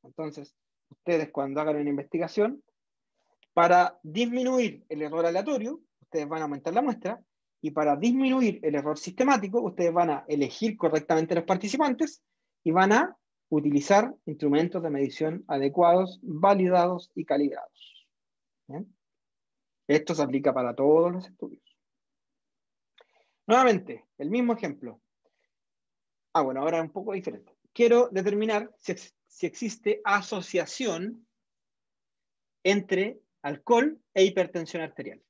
A: Entonces, ustedes cuando hagan una investigación, para disminuir el error aleatorio, ustedes van a aumentar la muestra, y para disminuir el error sistemático, ustedes van a elegir correctamente los participantes y van a utilizar instrumentos de medición adecuados, validados y calibrados. ¿Bien? Esto se aplica para todos los estudios. Nuevamente, el mismo ejemplo. Bueno, ahora es un poco diferente. Quiero determinar si existe asociación entre alcohol e hipertensión arterial.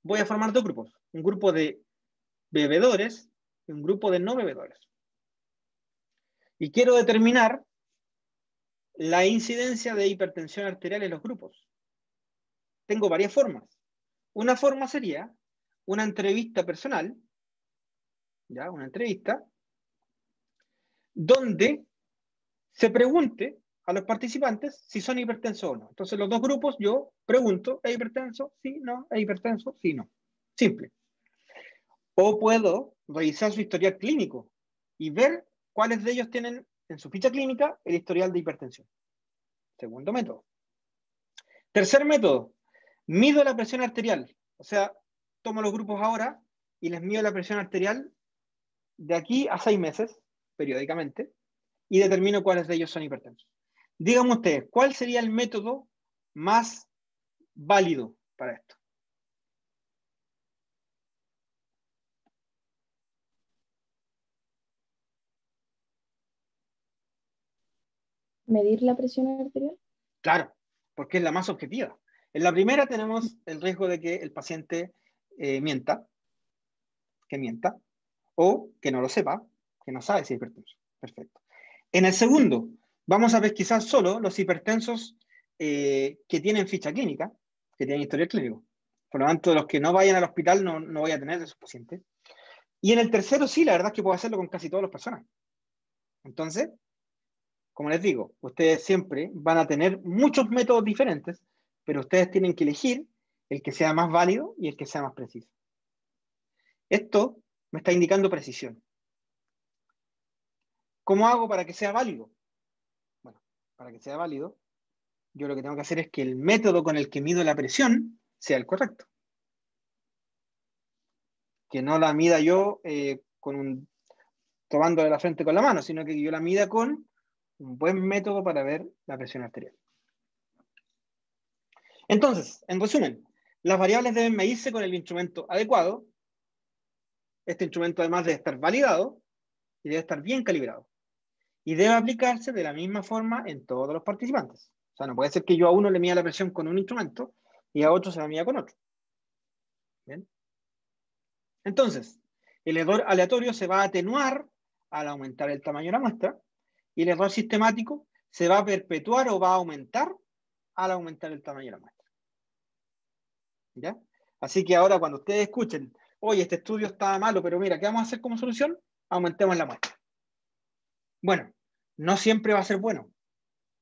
A: Voy a formar dos grupos. Un grupo de bebedores y un grupo de no bebedores. Y quiero determinar la incidencia de hipertensión arterial en los grupos. Tengo varias formas. Una forma sería una entrevista personal, ¿ya? Una entrevista, donde se pregunte a los participantes si son hipertensos o no. Entonces, los dos grupos, yo pregunto, ¿es hipertenso? Sí, no, ¿es hipertenso? Sí, no. Simple. O puedo revisar su historial clínico y ver cuáles de ellos tienen en su ficha clínica el historial de hipertensión. Segundo método. Tercer método, mido la presión arterial. O sea, tomo los grupos ahora y les mido la presión arterial de aquí a 6 meses, periódicamente, y determino cuáles de ellos son hipertensos. Díganme ustedes, ¿cuál sería el método más válido para esto?
B: ¿Medir la presión arterial?
A: Claro, porque es la más objetiva. En la primera tenemos el riesgo de que el paciente mienta, o que no lo sepa, que no sabe si es hipertenso. Perfecto. En el segundo, vamos a pesquisar solo los hipertensos que tienen ficha clínica, que tienen historial clínico. Por lo tanto, los que no vayan al hospital no voy a tener de esos pacientes. Y en el tercero, sí, la verdad es que puedo hacerlo con casi todas las personas. Entonces, como les digo, ustedes siempre van a tener muchos métodos diferentes, pero ustedes tienen que elegir el que sea más válido y el que sea más preciso. Esto me está indicando precisión. ¿Cómo hago para que sea válido? Bueno, para que sea válido, yo lo que tengo que hacer es que el método con el que mido la presión sea el correcto. Que no la mida yo tomándole la frente con la mano, sino que yo la mida con un buen método para ver la presión arterial. Entonces, en resumen, las variables deben medirse con el instrumento adecuado. Este instrumento además debe estar validado y debe estar bien calibrado. Y debe aplicarse de la misma forma en todos los participantes. O sea, no puede ser que yo a uno le mida la presión con un instrumento y a otro se la mida con otro. ¿Bien? Entonces, el error aleatorio se va a atenuar al aumentar el tamaño de la muestra y el error sistemático se va a perpetuar o va a aumentar al aumentar el tamaño de la muestra. ¿Ya? Así que ahora cuando ustedes escuchen, oye, este estudio está malo, pero mira, ¿qué vamos a hacer como solución? Aumentemos la muestra. Bueno, no siempre va a ser bueno.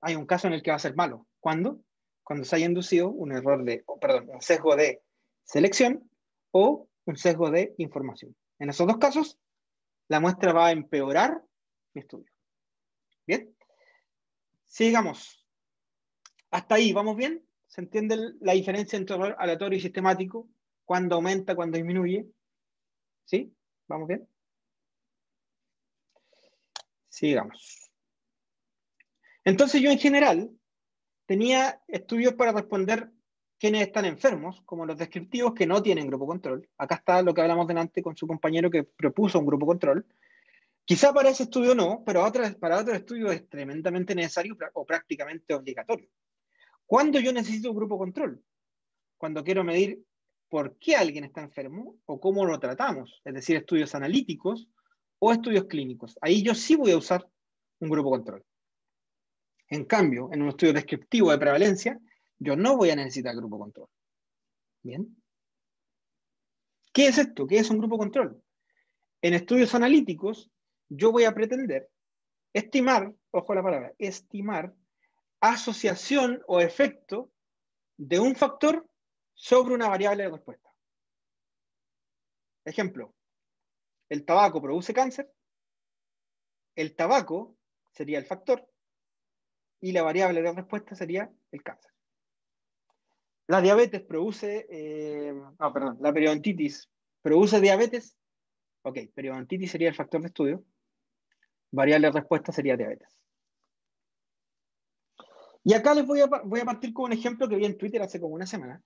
A: hay un caso en el que va a ser malo. ¿Cuándo? Cuando se haya inducido un un sesgo de selección o un sesgo de información. En esos dos casos, la muestra va a empeorar mi estudio. ¿Bien? Sigamos. ¿Hasta ahí vamos bien? ¿Se entiende la diferencia entre error aleatorio y sistemático? ¿Cuándo aumenta, cuándo disminuye? ¿Sí? ¿Vamos bien? Sigamos. Entonces yo en general tenía estudios para responder quiénes están enfermos, como los descriptivos que no tienen grupo control. Acá está lo que hablamos delante con su compañero que propuso un grupo control. Quizá para ese estudio no, pero para otro estudio es tremendamente necesario o prácticamente obligatorio. ¿Cuándo yo necesito un grupo control? Cuando quiero medir por qué alguien está enfermo o cómo lo tratamos, es decir, estudios analíticos o estudios clínicos. Ahí yo sí voy a usar un grupo control. En cambio, en un estudio descriptivo de prevalencia, yo no voy a necesitar grupo control. ¿Bien? ¿Qué es esto? ¿Qué es un grupo control? En estudios analíticos, yo voy a pretender estimar, ojo la palabra, estimar asociación o efecto de un factor sobre una variable de respuesta. Ejemplo, el tabaco produce cáncer, el tabaco sería el factor y la variable de respuesta sería el cáncer. La diabetes produce, la periodontitis produce diabetes. Ok, periodontitis sería el factor de estudio. Variable de respuesta sería diabetes. Y acá les voy a partir con un ejemplo que vi en Twitter hace como una semana,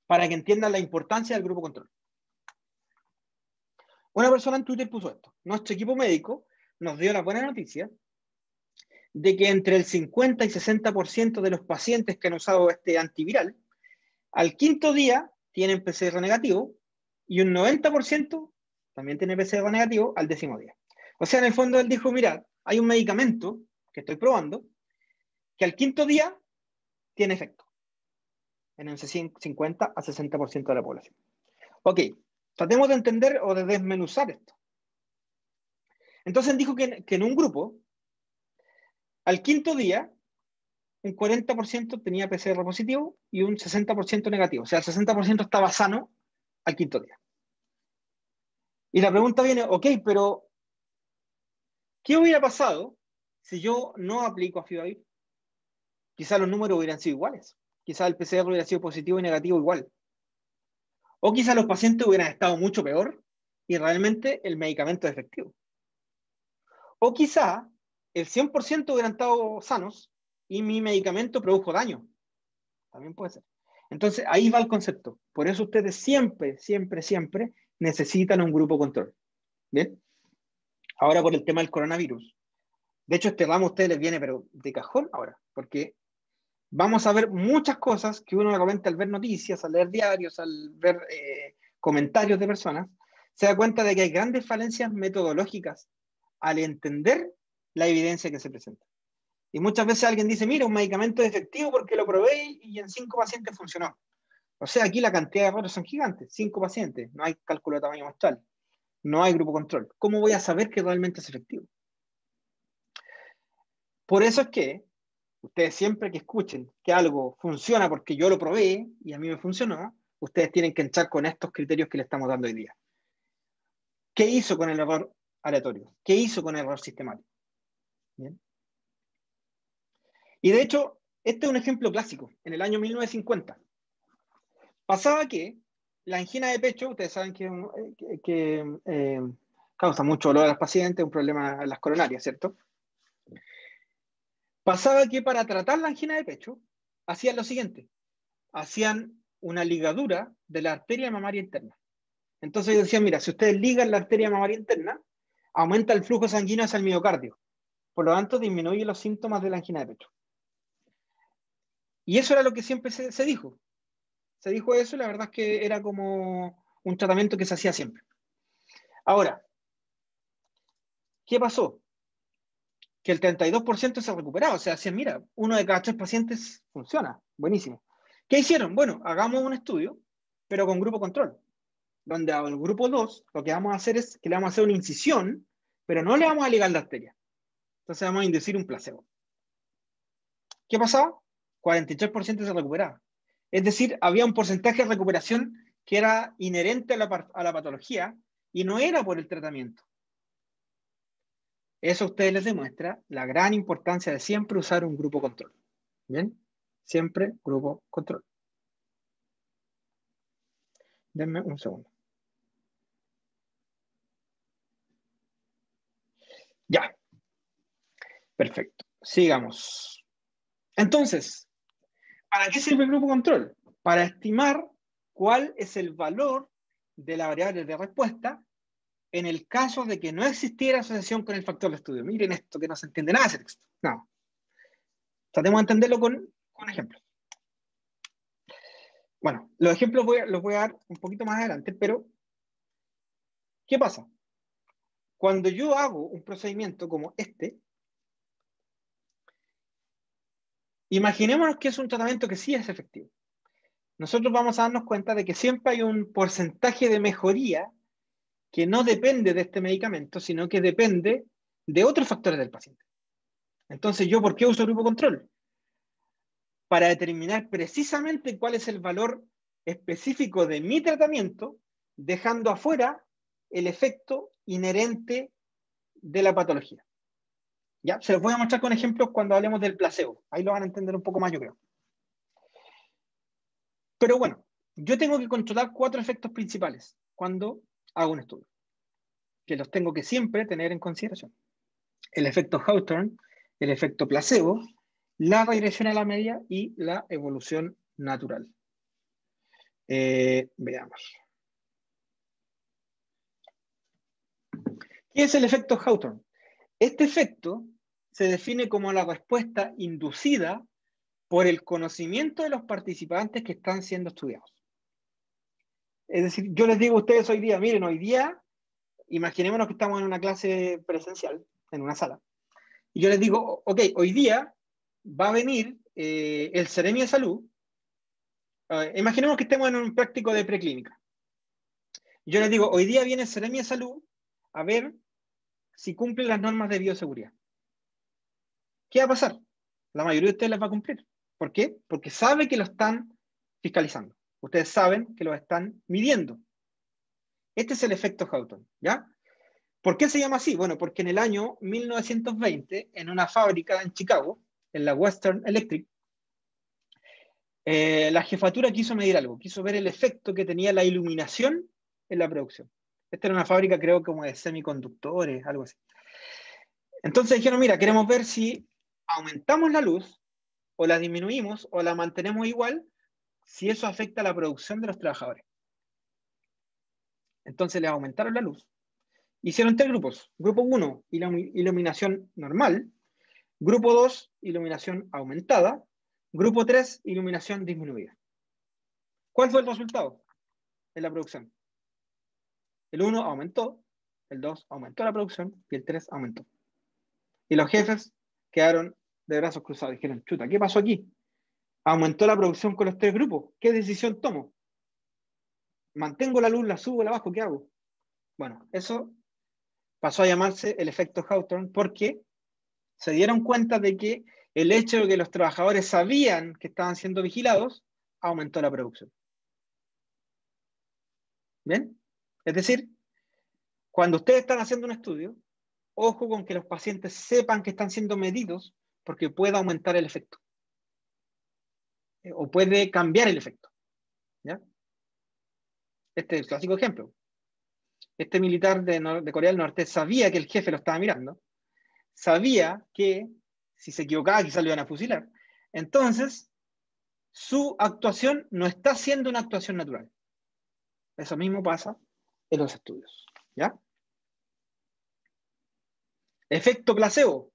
A: para que entiendan la importancia del grupo control. Una persona en Twitter puso esto. Nuestro equipo médico nos dio la buena noticia de que entre el 50 y 60% de los pacientes que han usado este antiviral, al quinto día tienen PCR negativo y un 90% también tiene PCR negativo al 10º día. O sea, en el fondo él dijo, mira, hay un medicamento que estoy probando que al quinto día tiene efecto en un 50 a 60% de la población. Ok, tratemos de entender o de desmenuzar esto. Entonces dijo que en un grupo, al quinto día, un 40% tenía PCR positivo y un 60% negativo. O sea, el 60% estaba sano al quinto día. Y la pregunta viene, ok, pero ¿qué hubiera pasado si yo no aplico Afibavir? Quizás los números hubieran sido iguales. Quizás el PCR hubiera sido positivo y negativo igual. O quizás los pacientes hubieran estado mucho peor y realmente el medicamento es efectivo. O quizá el 100% hubieran estado sanos y mi medicamento produjo daño. También puede ser. Entonces, ahí va el concepto. Por eso ustedes siempre, siempre, siempre necesitan un grupo control. ¿Bien? Ahora por el tema del coronavirus. De hecho, este ramo a ustedes les viene, pero de cajón ahora, porque vamos a ver muchas cosas que uno comenta al ver noticias, al leer diarios, al ver comentarios de personas, se da cuenta de que hay grandes falencias metodológicas al entender la evidencia que se presenta. Y muchas veces alguien dice, mira, un medicamento es efectivo porque lo probé y en 5 pacientes funcionó. O sea, aquí la cantidad de errores son gigantes. 5 pacientes, no hay cálculo de tamaño muestral, no hay grupo control. ¿Cómo voy a saber que realmente es efectivo? Por eso es que ustedes siempre que escuchen que algo funciona porque yo lo probé y a mí me funcionó, ustedes tienen que entrar con estos criterios que le estamos dando hoy día. ¿Qué hizo con el error aleatorio? ¿Qué hizo con el error sistemático? ¿Bien? Y de hecho, este es un ejemplo clásico. En el año 1950, pasaba que la angina de pecho, ustedes saben que causa mucho dolor a los pacientes, un problema en las coronarias, ¿cierto? Pasaba que para tratar la angina de pecho, hacían lo siguiente. Hacían una ligadura de la arteria mamaria interna. Entonces ellos decían, mira, si ustedes ligan la arteria mamaria interna, aumenta el flujo sanguíneo hacia el miocardio. Por lo tanto, disminuye los síntomas de la angina de pecho. Y eso era lo que siempre se dijo. Se dijo eso y la verdad es que era como un tratamiento que se hacía siempre. Ahora, ¿qué pasó? Que el 32% se recuperaba. O sea, decían, mira, 1 de cada 3 pacientes funciona. Buenísimo. ¿Qué hicieron? Bueno, hagamos un estudio, pero con grupo control. Donde al grupo 2 lo que vamos a hacer es que le vamos a hacer una incisión, pero no le vamos a ligar la arteria. Entonces vamos a inducir un placebo. ¿qué pasaba? 43% se recuperaba. Es decir, había un porcentaje de recuperación que era inherente a la patología y no era por el tratamiento. Eso a ustedes les demuestra la gran importancia de siempre usar un grupo control. ¿Bien? Siempre grupo control. Denme un segundo. Ya. Perfecto. Sigamos. Entonces, ¿para qué sirve el grupo control? Para estimar cuál es el valor de la variable de respuesta en el caso de que no existiera asociación con el factor de estudio. Miren esto que no se entiende nada de ese texto. No. Tratemos de entenderlo con ejemplos. Bueno, los ejemplos los voy a dar un poquito más adelante, pero ¿qué pasa? Cuando yo hago un procedimiento como este, imaginémonos que es un tratamiento que sí es efectivo. Nosotros vamos a darnos cuenta de que siempre hay un porcentaje de mejoría que no depende de este medicamento, sino que depende de otros factores del paciente. Entonces, ¿yo por qué uso el grupo control? Para determinar precisamente cuál es el valor específico de mi tratamiento, dejando afuera el efecto inherente de la patología. ¿Ya? Se los voy a mostrar con ejemplos cuando hablemos del placebo. Ahí lo van a entender un poco más, yo creo. Pero bueno, yo tengo que controlar 4 efectos principales cuando hago un estudio, que los tengo que siempre tener en consideración. El efecto Hawthorne, el efecto placebo, la regresión a la media y la evolución natural. Veamos. ¿Qué es el efecto Hawthorne? Este efecto se define como la respuesta inducida por el conocimiento de los participantes que están siendo estudiados. Es decir, yo les digo a ustedes hoy día, miren, hoy día, imaginémonos que estamos en una clase presencial, en una sala, y yo les digo, ok, hoy día va a venir el Seremi de Salud, imaginemos que estemos en un práctico de preclínica. Yo les digo, hoy día viene el Seremi de Salud a ver si cumplen las normas de bioseguridad. ¿Qué va a pasar? La mayoría de ustedes las va a cumplir. ¿Por qué? Porque sabe que lo están fiscalizando. Ustedes saben que lo están midiendo. Este es el efecto Hawthorne, ¿ya? ¿Por qué se llama así? Bueno, porque en el año 1920, en una fábrica en Chicago, en la Western Electric, la jefatura quiso medir algo, quiso ver el efecto que tenía la iluminación en la producción. Esta era una fábrica, creo, como de semiconductores, algo así. Entonces dijeron, mira, queremos ver si aumentamos la luz, o la disminuimos, o la mantenemos igual, si eso afecta a la producción de los trabajadores. Entonces les aumentaron la luz. Hicieron 3 grupos. Grupo 1, iluminación normal. Grupo 2, iluminación aumentada. Grupo 3, iluminación disminuida. ¿Cuál fue el resultado en la producción? El 1 aumentó, el 2 aumentó la producción y el 3 aumentó. Y los jefes quedaron de brazos cruzados. Dijeron, chuta, ¿qué pasó aquí? Aumentó la producción con los 3 grupos. ¿Qué decisión tomo? ¿Mantengo la luz, la subo, la bajo? ¿Qué hago? Bueno, eso pasó a llamarse el efecto Hawthorne porque se dieron cuenta de que el hecho de que los trabajadores sabían que estaban siendo vigilados aumentó la producción. ¿Bien? Es decir, cuando ustedes están haciendo un estudio, ojo con que los pacientes sepan que están siendo medidos porque puede aumentar el efecto. O puede cambiar el efecto. ¿Ya? Este es el clásico ejemplo. Este militar de Corea del Norte sabía que el jefe lo estaba mirando, sabía que si se equivocaba quizás lo iban a fusilar. Entonces, su actuación no está siendo una actuación natural. Eso mismo pasa en los estudios. ¿Ya? Efecto placebo.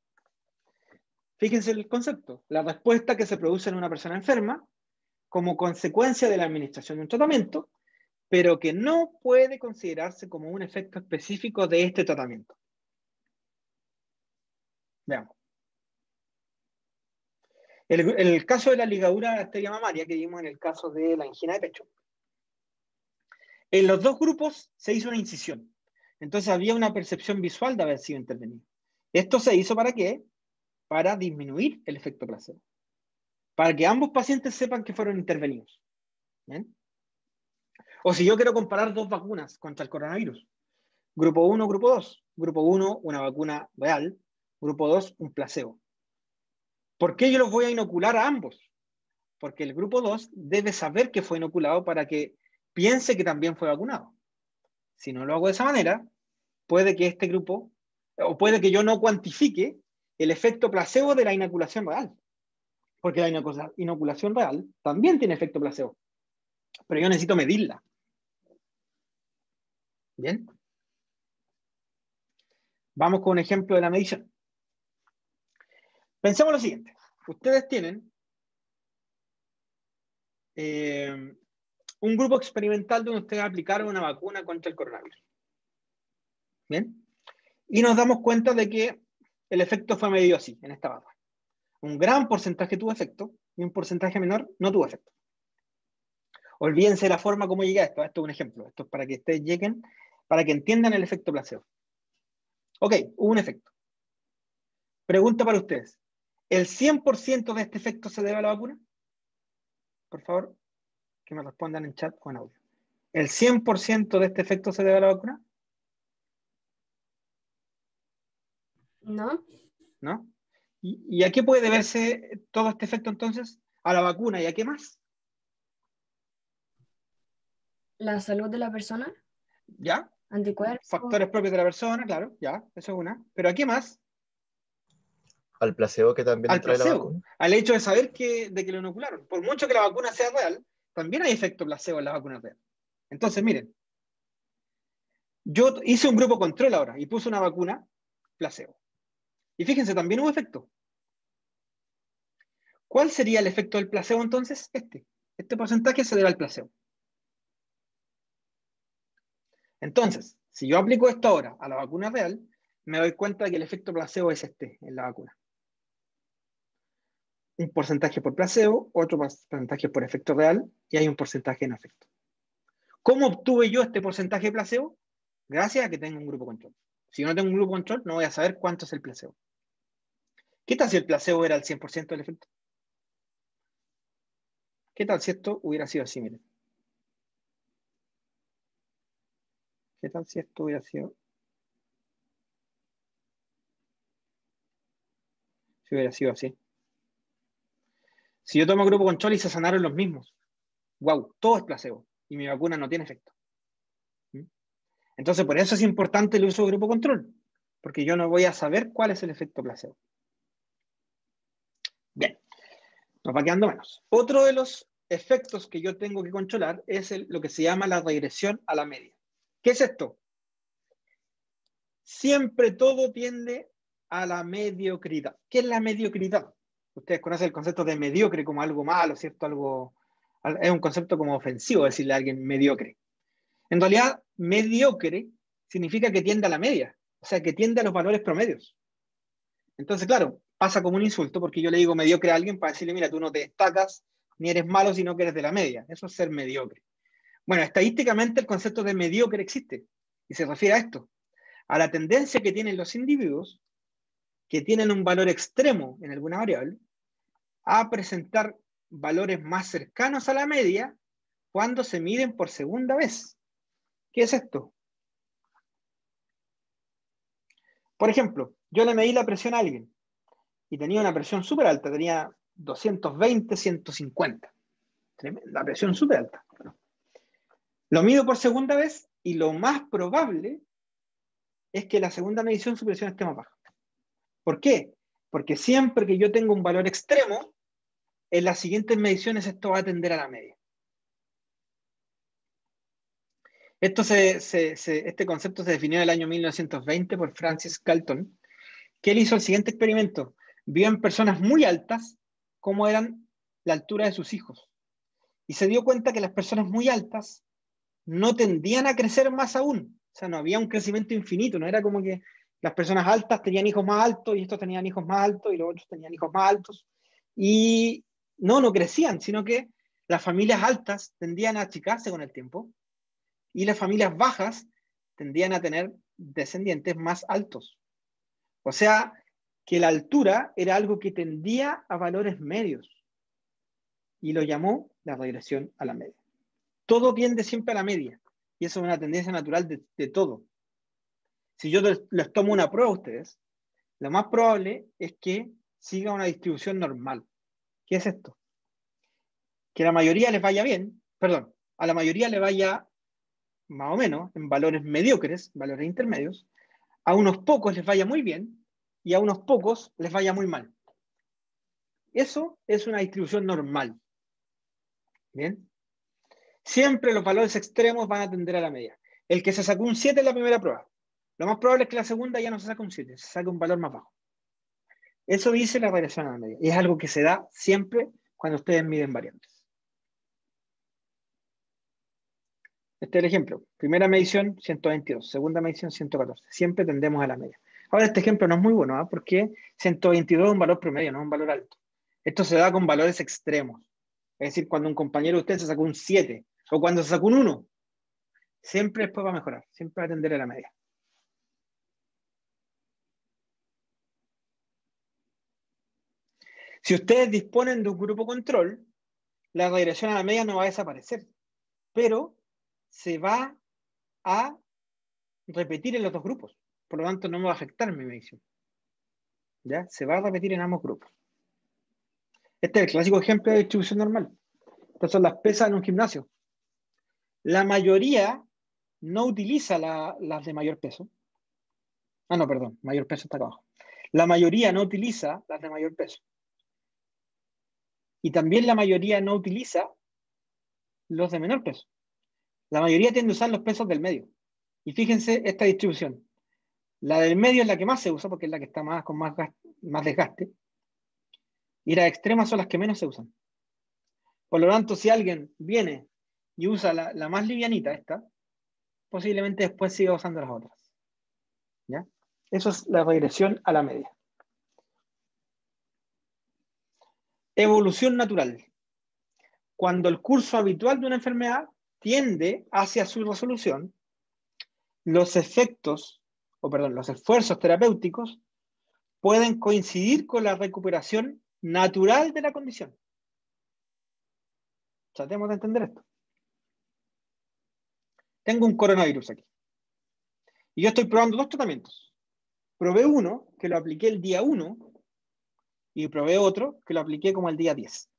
A: Fíjense el concepto. La respuesta que se produce en una persona enferma como consecuencia de la administración de un tratamiento, pero que no puede considerarse como un efecto específico de este tratamiento. Veamos. El caso de la ligadura de arteria mamaria que vimos en el caso de la angina de pecho. En los 2 grupos se hizo una incisión. Entonces había una percepción visual de haber sido intervenido. ¿Esto se hizo para qué? Para disminuir el efecto placebo. para que ambos pacientes sepan que fueron intervenidos. ¿Bien? O si yo quiero comparar dos vacunas contra el coronavirus, grupo 1, grupo 2. Grupo 1, una vacuna real, grupo 2, un placebo. ¿Por qué yo los voy a inocular a ambos? Porque el grupo 2 debe saber que fue inoculado para que piense que también fue vacunado. Si no lo hago de esa manera, puede que este grupo, o puede que yo no cuantifique el efecto placebo de la inoculación real. Porque la inoculación real también tiene efecto placebo. Pero yo necesito medirla. ¿Bien? Vamos con un ejemplo de la medición. Pensemos lo siguiente. Ustedes tienen un grupo experimental donde ustedes aplicaron una vacuna contra el coronavirus. ¿Bien? Y nos damos cuenta de que el efecto fue medido así, en esta barra. Un gran porcentaje tuvo efecto y un porcentaje menor no tuvo efecto. Olvídense de la forma como llegué a esto. Esto es un ejemplo. Esto es para que ustedes lleguen, para que entiendan el efecto placebo. Ok, hubo un efecto. Pregunta para ustedes. ¿El 100% de este efecto se debe a la vacuna? Por favor, que me respondan en chat o en audio. ¿El 100% de este efecto se debe a la vacuna?
E: ¿No?
A: ¿No? ¿Y a qué puede deberse todo este efecto entonces? A la vacuna. ¿Y a qué más?
E: La salud de la persona,
A: ¿Ya?
E: anticuerpos.
A: Factores propios de la persona, claro, ya, eso es una. ¿Pero a qué más?
F: Al placebo que también
A: Al
F: trae la
A: placebo,
F: vacuna.
A: al hecho de saber de que lo inocularon. Por mucho que la vacuna sea real, también hay efecto placebo en la vacuna real. Entonces, miren, yo hice un grupo control ahora y puse una vacuna placebo. Y fíjense, también hubo efecto. ¿Cuál sería el efecto del placebo entonces? Este porcentaje se debe al placebo. Entonces, si yo aplico esto ahora a la vacuna real, me doy cuenta de que el efecto placebo es en la vacuna. Un porcentaje por placebo, otro porcentaje por efecto real, y hay un porcentaje en efecto. ¿Cómo obtuve yo este porcentaje de placebo? Gracias a que tengo un grupo control. Si yo no tengo un grupo control, no voy a saber cuánto es el placebo. ¿Qué tal si el placebo era el 100% del efecto? ¿Qué tal si esto hubiera sido así? Miren. ¿Qué tal si esto hubiera sido? Si hubiera sido así. Si yo tomo grupo control y se sanaron los mismos. ¡Wow! Todo es placebo. Y mi vacuna no tiene efecto. Entonces, por eso es importante el uso de grupo control. Porque yo no voy a saber cuál es el efecto placebo. Bien. Nos va quedando menos. Otro de los efectos que yo tengo que controlar es lo que se llama la regresión a la media. ¿Qué es esto? Siempre todo tiende a la mediocridad. ¿Qué es la mediocridad? Ustedes conocen el concepto de mediocre como algo malo, ¿cierto? Es un concepto como ofensivo decirle a alguien mediocre. En realidad, mediocre significa que tiende a la media, o sea, que tiende a los valores promedios. Entonces, claro, pasa como un insulto porque yo le digo mediocre a alguien para decirle, mira, tú no te destacas, ni eres malo, sino que eres de la media. Eso es ser mediocre. Bueno, estadísticamente el concepto de mediocre existe y se refiere a esto, a la tendencia que tienen los individuos que tienen un valor extremo en alguna variable a presentar valores más cercanos a la media cuando se miden por segunda vez. ¿Qué es esto? Por ejemplo, yo le medí la presión a alguien y tenía una presión súper alta, tenía 220, 150. La presión súper alta. Lo mido por segunda vez y lo más probable es que la segunda medición su presión esté más baja. ¿Por qué? Porque siempre que yo tengo un valor extremo, en las siguientes mediciones esto va a tender a la media. Este concepto se definió en el año 1920 por Francis Galton, que él hizo el siguiente experimento. Vio en personas muy altas cómo eran la altura de sus hijos. Y se dio cuenta que las personas muy altas no tendían a crecer más aún. O sea, no había un crecimiento infinito. No era como que las personas altas tenían hijos más altos y estos tenían hijos más altos y los otros tenían hijos más altos. Y no crecían, sino que las familias altas tendían a achicarse con el tiempo y las familias bajas tendían a tener descendientes más altos. O sea, que la altura era algo que tendía a valores medios. y lo llamó la regresión a la media. Todo tiende siempre a la media, y eso es una tendencia natural de todo. Si yo les tomo una prueba a ustedes, lo más probable es que siga una distribución normal. ¿Qué es esto? Que a la mayoría les vaya bien, perdón, a la mayoría le vaya más o menos en valores mediocres, valores intermedios, a unos pocos les vaya muy bien y a unos pocos les vaya muy mal. Eso es una distribución normal. ¿Bien? Siempre los valores extremos van a tender a la media. El que se sacó un 7 en la primera prueba, lo más probable es que la segunda ya no se saque un 7, se saque un valor más bajo. Eso dice la regresión a la media. Y es algo que se da siempre cuando ustedes miden variantes. Este es el ejemplo. Primera medición, 122. Segunda medición, 114. Siempre tendemos a la media. Ahora, este ejemplo no es muy bueno, ¿eh? Porque 122 es un valor promedio, no es un valor alto. Esto se da con valores extremos. Es decir, cuando un compañero de usted se sacó un 7 o cuando se sacó un 1. Siempre después va a mejorar. Siempre va a tender a la media. Si ustedes disponen de un grupo control, la regresión a la media no va a desaparecer, pero se va a repetir en los dos grupos. Por lo tanto, no me va a afectar mi medición. ¿Ya? Se va a repetir en ambos grupos. Este es el clásico ejemplo de distribución normal. Estas son las pesas en un gimnasio. La mayoría no utiliza las de mayor peso. Ah, no, perdón, mayor peso está acá abajo. La mayoría no utiliza las de mayor peso. Y también la mayoría no utiliza los de menor peso. La mayoría tiende a usar los pesos del medio. Y fíjense esta distribución. La del medio es la que más se usa porque es la que está con más desgaste. Y las extremas son las que menos se usan. Por lo tanto, si alguien viene y usa la más livianita, esta, posiblemente después siga usando las otras. ¿Ya? Eso es la regresión a la media. Evolución natural. Cuando el curso habitual de una enfermedad tiende hacia su resolución, los esfuerzos terapéuticos pueden coincidir con la recuperación natural de la condición. Tratemos de entender esto. Tengo un coronavirus aquí. Y yo estoy probando dos tratamientos. Probé uno que lo apliqué el día 1 y probé otro que lo apliqué como el día 10.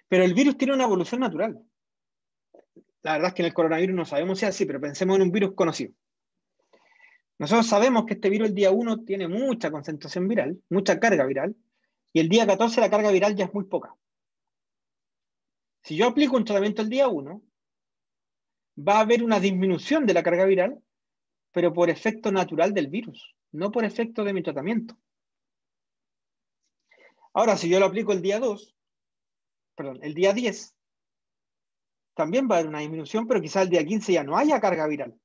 A: Pero el virus tiene una evolución natural. La verdad es que en el coronavirus no sabemos si es así, pero pensemos en un virus conocido. Nosotros sabemos que este virus el día 1 tiene mucha concentración viral, mucha carga viral, y el día 14 la carga viral ya es muy poca. Si yo aplico un tratamiento el día 1, va a haber una disminución de la carga viral, pero por efecto natural del virus, no por efecto de mi tratamiento. Ahora, si yo lo aplico el día 10, también va a haber una disminución, pero quizás el día 15 ya no haya carga viral.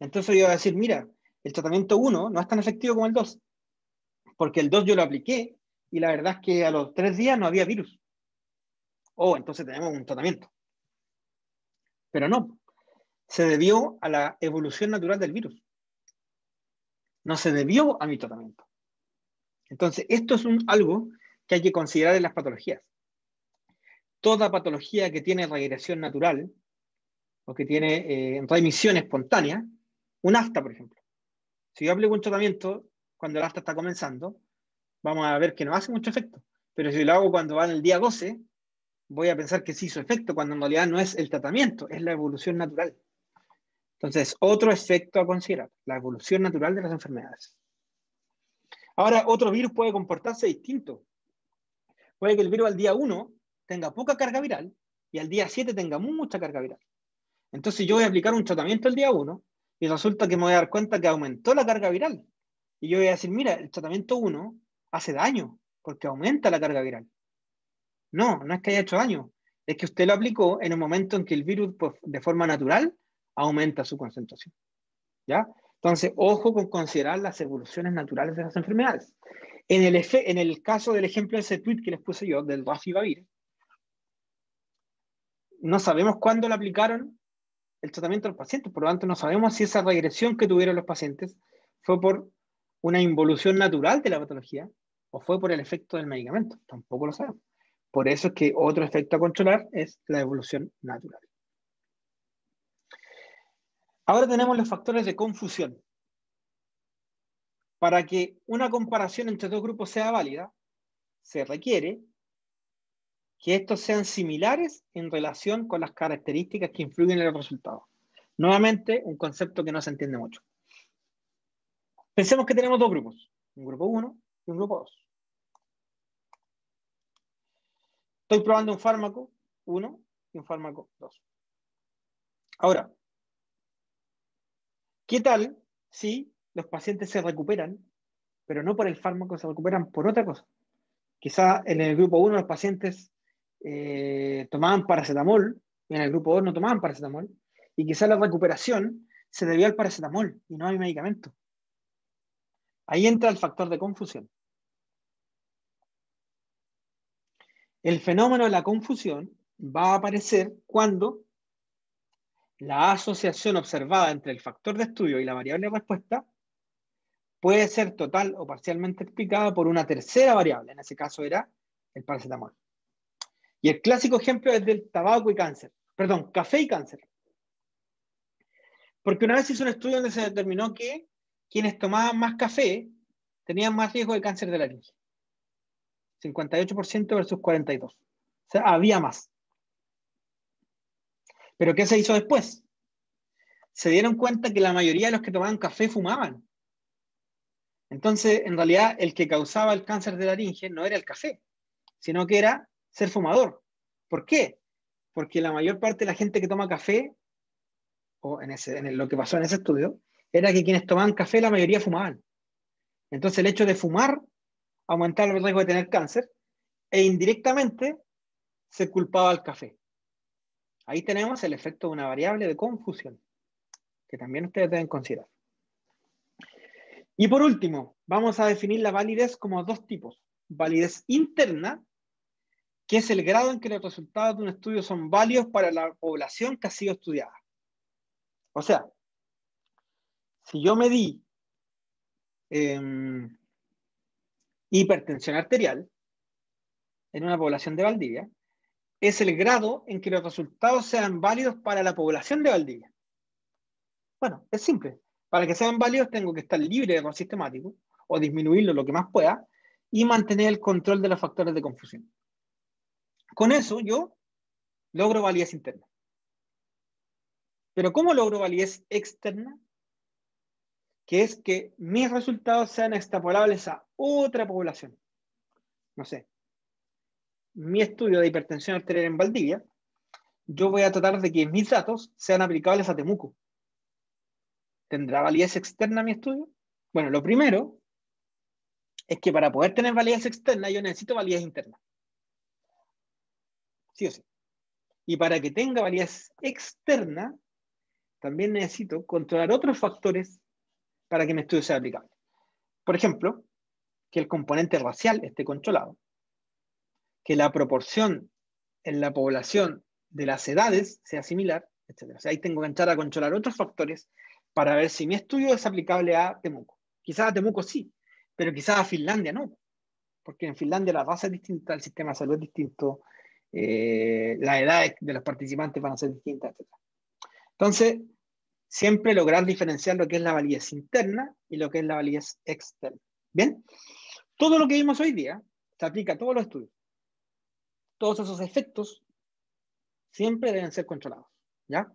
A: Entonces yo voy a decir, mira, el tratamiento 1 no es tan efectivo como el 2, porque el 2 yo lo apliqué y la verdad es que a los 3 días no había virus. Entonces tenemos un tratamiento. Pero no, se debió a la evolución natural del virus. No se debió a mi tratamiento. Entonces, esto es algo que hay que considerar en las patologías. Toda patología que tiene regresión natural o que tiene remisión espontánea, un afta, por ejemplo. Si yo aplico un tratamiento cuando el afta está comenzando, vamos a ver que no hace mucho efecto. Pero si lo hago cuando va en el día 12, voy a pensar que sí hizo efecto, cuando en realidad no es el tratamiento, es la evolución natural. Entonces, otro efecto a considerar, la evolución natural de las enfermedades. Ahora, otro virus puede comportarse distinto. Puede que el virus al día 1 tenga poca carga viral y al día 7 tenga mucha carga viral. Entonces yo voy a aplicar un tratamiento el día 1 y resulta que me voy a dar cuenta que aumentó la carga viral. Y yo voy a decir, mira, el tratamiento 1 hace daño porque aumenta la carga viral. No es que haya hecho daño. Es que usted lo aplicó en un momento en que el virus, pues, de forma natural, aumenta su concentración. ¿Ya? Entonces, ojo con considerar las evoluciones naturales de las enfermedades. En el caso del ejemplo de ese tweet que les puse yo, del Rafivavir, no sabemos cuándo le aplicaron el tratamiento a los pacientes, por lo tanto no sabemos si esa regresión que tuvieron los pacientes fue por una involución natural de la patología o fue por el efecto del medicamento, tampoco lo sabemos. Por eso es que otro efecto a controlar es la evolución natural. Ahora tenemos los factores de confusión. Para que una comparación entre dos grupos sea válida, se requiere que estos sean similares en relación con las características que influyen en el resultado. Nuevamente, un concepto que no se entiende mucho. Pensemos que tenemos dos grupos, un grupo 1 y un grupo 2. Estoy probando un fármaco 1 y un fármaco 2. Ahora, ¿qué tal si los pacientes se recuperan, pero no por el fármaco, se recuperan por otra cosa? Quizá en el grupo 1 los pacientes tomaban paracetamol y en el grupo 2 no tomaban paracetamol, y quizá la recuperación se debió al paracetamol y no al medicamento. Ahí entra el factor de confusión. El fenómeno de la confusión va a aparecer cuando la asociación observada entre el factor de estudio y la variable de respuesta puede ser total o parcialmente explicada por una tercera variable. En ese caso era el paracetamol. Y el clásico ejemplo es del tabaco y cáncer. Perdón, café y cáncer. Porque una vez hizo un estudio donde se determinó que quienes tomaban más café tenían más riesgo de cáncer de laringe. 58% versus 42%. O sea, había más. ¿Pero qué se hizo después? Se dieron cuenta que la mayoría de los que tomaban café fumaban. Entonces, en realidad, el que causaba el cáncer de laringe no era el café, sino que era ser fumador. ¿Por qué? Porque la mayor parte de la gente que toma café, o lo que pasó en ese estudio, era que quienes tomaban café, la mayoría fumaban. Entonces, el hecho de fumar aumentaba el riesgo de tener cáncer e indirectamente se culpaba al café. Ahí tenemos el efecto de una variable de confusión, que también ustedes deben considerar. Y por último, vamos a definir la validez como dos tipos. Validez interna, que es el grado en que los resultados de un estudio son válidos para la población que ha sido estudiada. O sea, si yo medí hipertensión arterial en una población de Valdivia, es el grado en que los resultados sean válidos para la población de Valdivia. Bueno, es simple. Para que sean válidos tengo que estar libre de error sistemático o disminuirlo lo que más pueda y mantener el control de los factores de confusión. Con eso yo logro validez interna. Pero ¿cómo logro validez externa? Que es que mis resultados sean extrapolables a otra población. No sé, mi estudio de hipertensión arterial en Valdivia, yo voy a tratar de que mis datos sean aplicables a Temuco. ¿Tendrá validez externa mi estudio? Bueno, lo primero es que para poder tener validez externa yo necesito validez interna. Sí o sí. Y para que tenga validez externa, también necesito controlar otros factores para que mi estudio sea aplicable. Por ejemplo, que el componente racial esté controlado, que la proporción en la población de las edades sea similar, etc. O sea, ahí tengo que entrar a controlar otros factores para ver si mi estudio es aplicable a Temuco. Quizás a Temuco sí, pero quizás a Finlandia no, porque en Finlandia la raza es distinta, el sistema de salud es distinto, las edades de los participantes van a ser distintas, etc. Entonces, siempre lograr diferenciar lo que es la validez interna y lo que es la validez externa. ¿Bien? Todo lo que vimos hoy día se aplica a todos los estudios. Todos esos efectos siempre deben ser controlados. ¿Ya?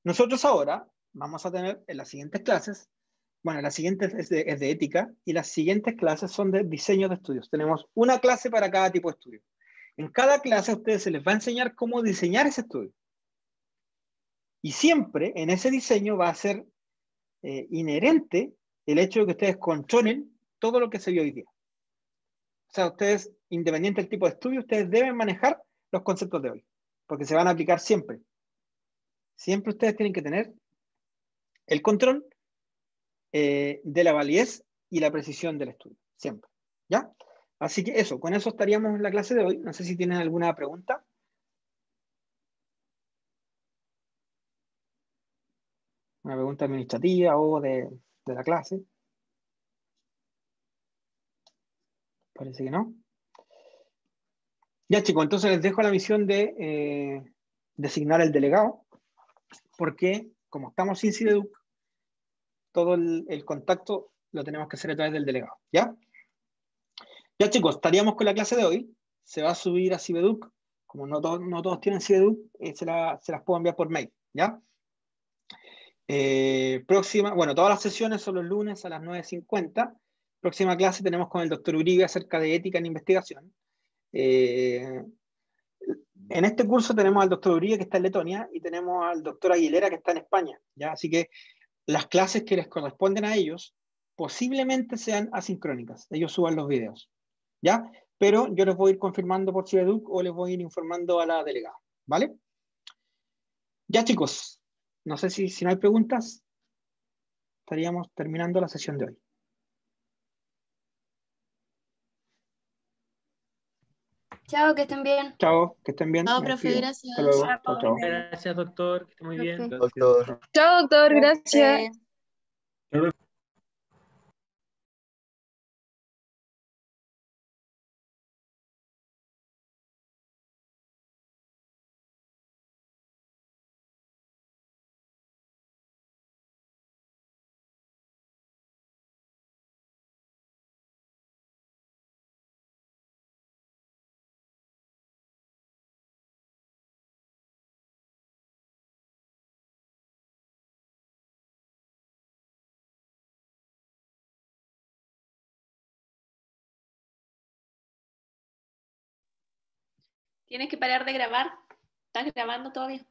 A: Nosotros ahora vamos a tener en las siguientes clases, bueno, la siguiente es de ética y las siguientes clases son de diseño de estudios. Tenemos una clase para cada tipo de estudio. En cada clase a ustedes se les va a enseñar cómo diseñar ese estudio. Y siempre en ese diseño va a ser inherente el hecho de que ustedes controlen todo lo que se vio hoy día. O sea, ustedes, independiente del tipo de estudio, ustedes deben manejar los conceptos de hoy, porque se van a aplicar siempre. Siempre ustedes tienen que tener el control de la validez y la precisión del estudio. Siempre. ¿Ya? Así que eso, con eso estaríamos en la clase de hoy. No sé si tienen alguna pregunta. Una pregunta administrativa o de la clase. Parece que no. Ya chicos, entonces les dejo la misión de designar el delegado, porque como estamos sin CIDEDUC, todo el contacto lo tenemos que hacer a través del delegado, ¿ya? Ya chicos, estaríamos con la clase de hoy. Se va a subir a Cibeduc. Como no todos tienen Cibeduc, se las puedo enviar por mail, ¿ya? Bueno, todas las sesiones son los lunes a las 9:50. Próxima clase tenemos con el doctor Uribe acerca de ética en investigación. En este curso tenemos al doctor Uribe, que está en Letonia, y tenemos al doctor Aguilera, que está en España, ¿ya? Así que las clases que les corresponden a ellos posiblemente sean asincrónicas. Ellos suban los videos, ¿ya? Pero yo les voy a ir confirmando por Cibeduc o les voy a ir informando a la delegada, ¿vale? Ya chicos, no sé si no hay preguntas, estaríamos terminando la sesión de hoy.
E: Chao, que estén bien.
A: Chao, que estén bien.
B: Chao,
A: Me
B: profe,
A: despido.
B: gracias.
A: Hasta luego. Chao, chao.
C: Gracias, doctor. Que esté muy bien.
E: Profe.
F: Doctor.
G: Chao, doctor, gracias.
H: Tienes que parar de grabar. ¿Estás grabando todavía?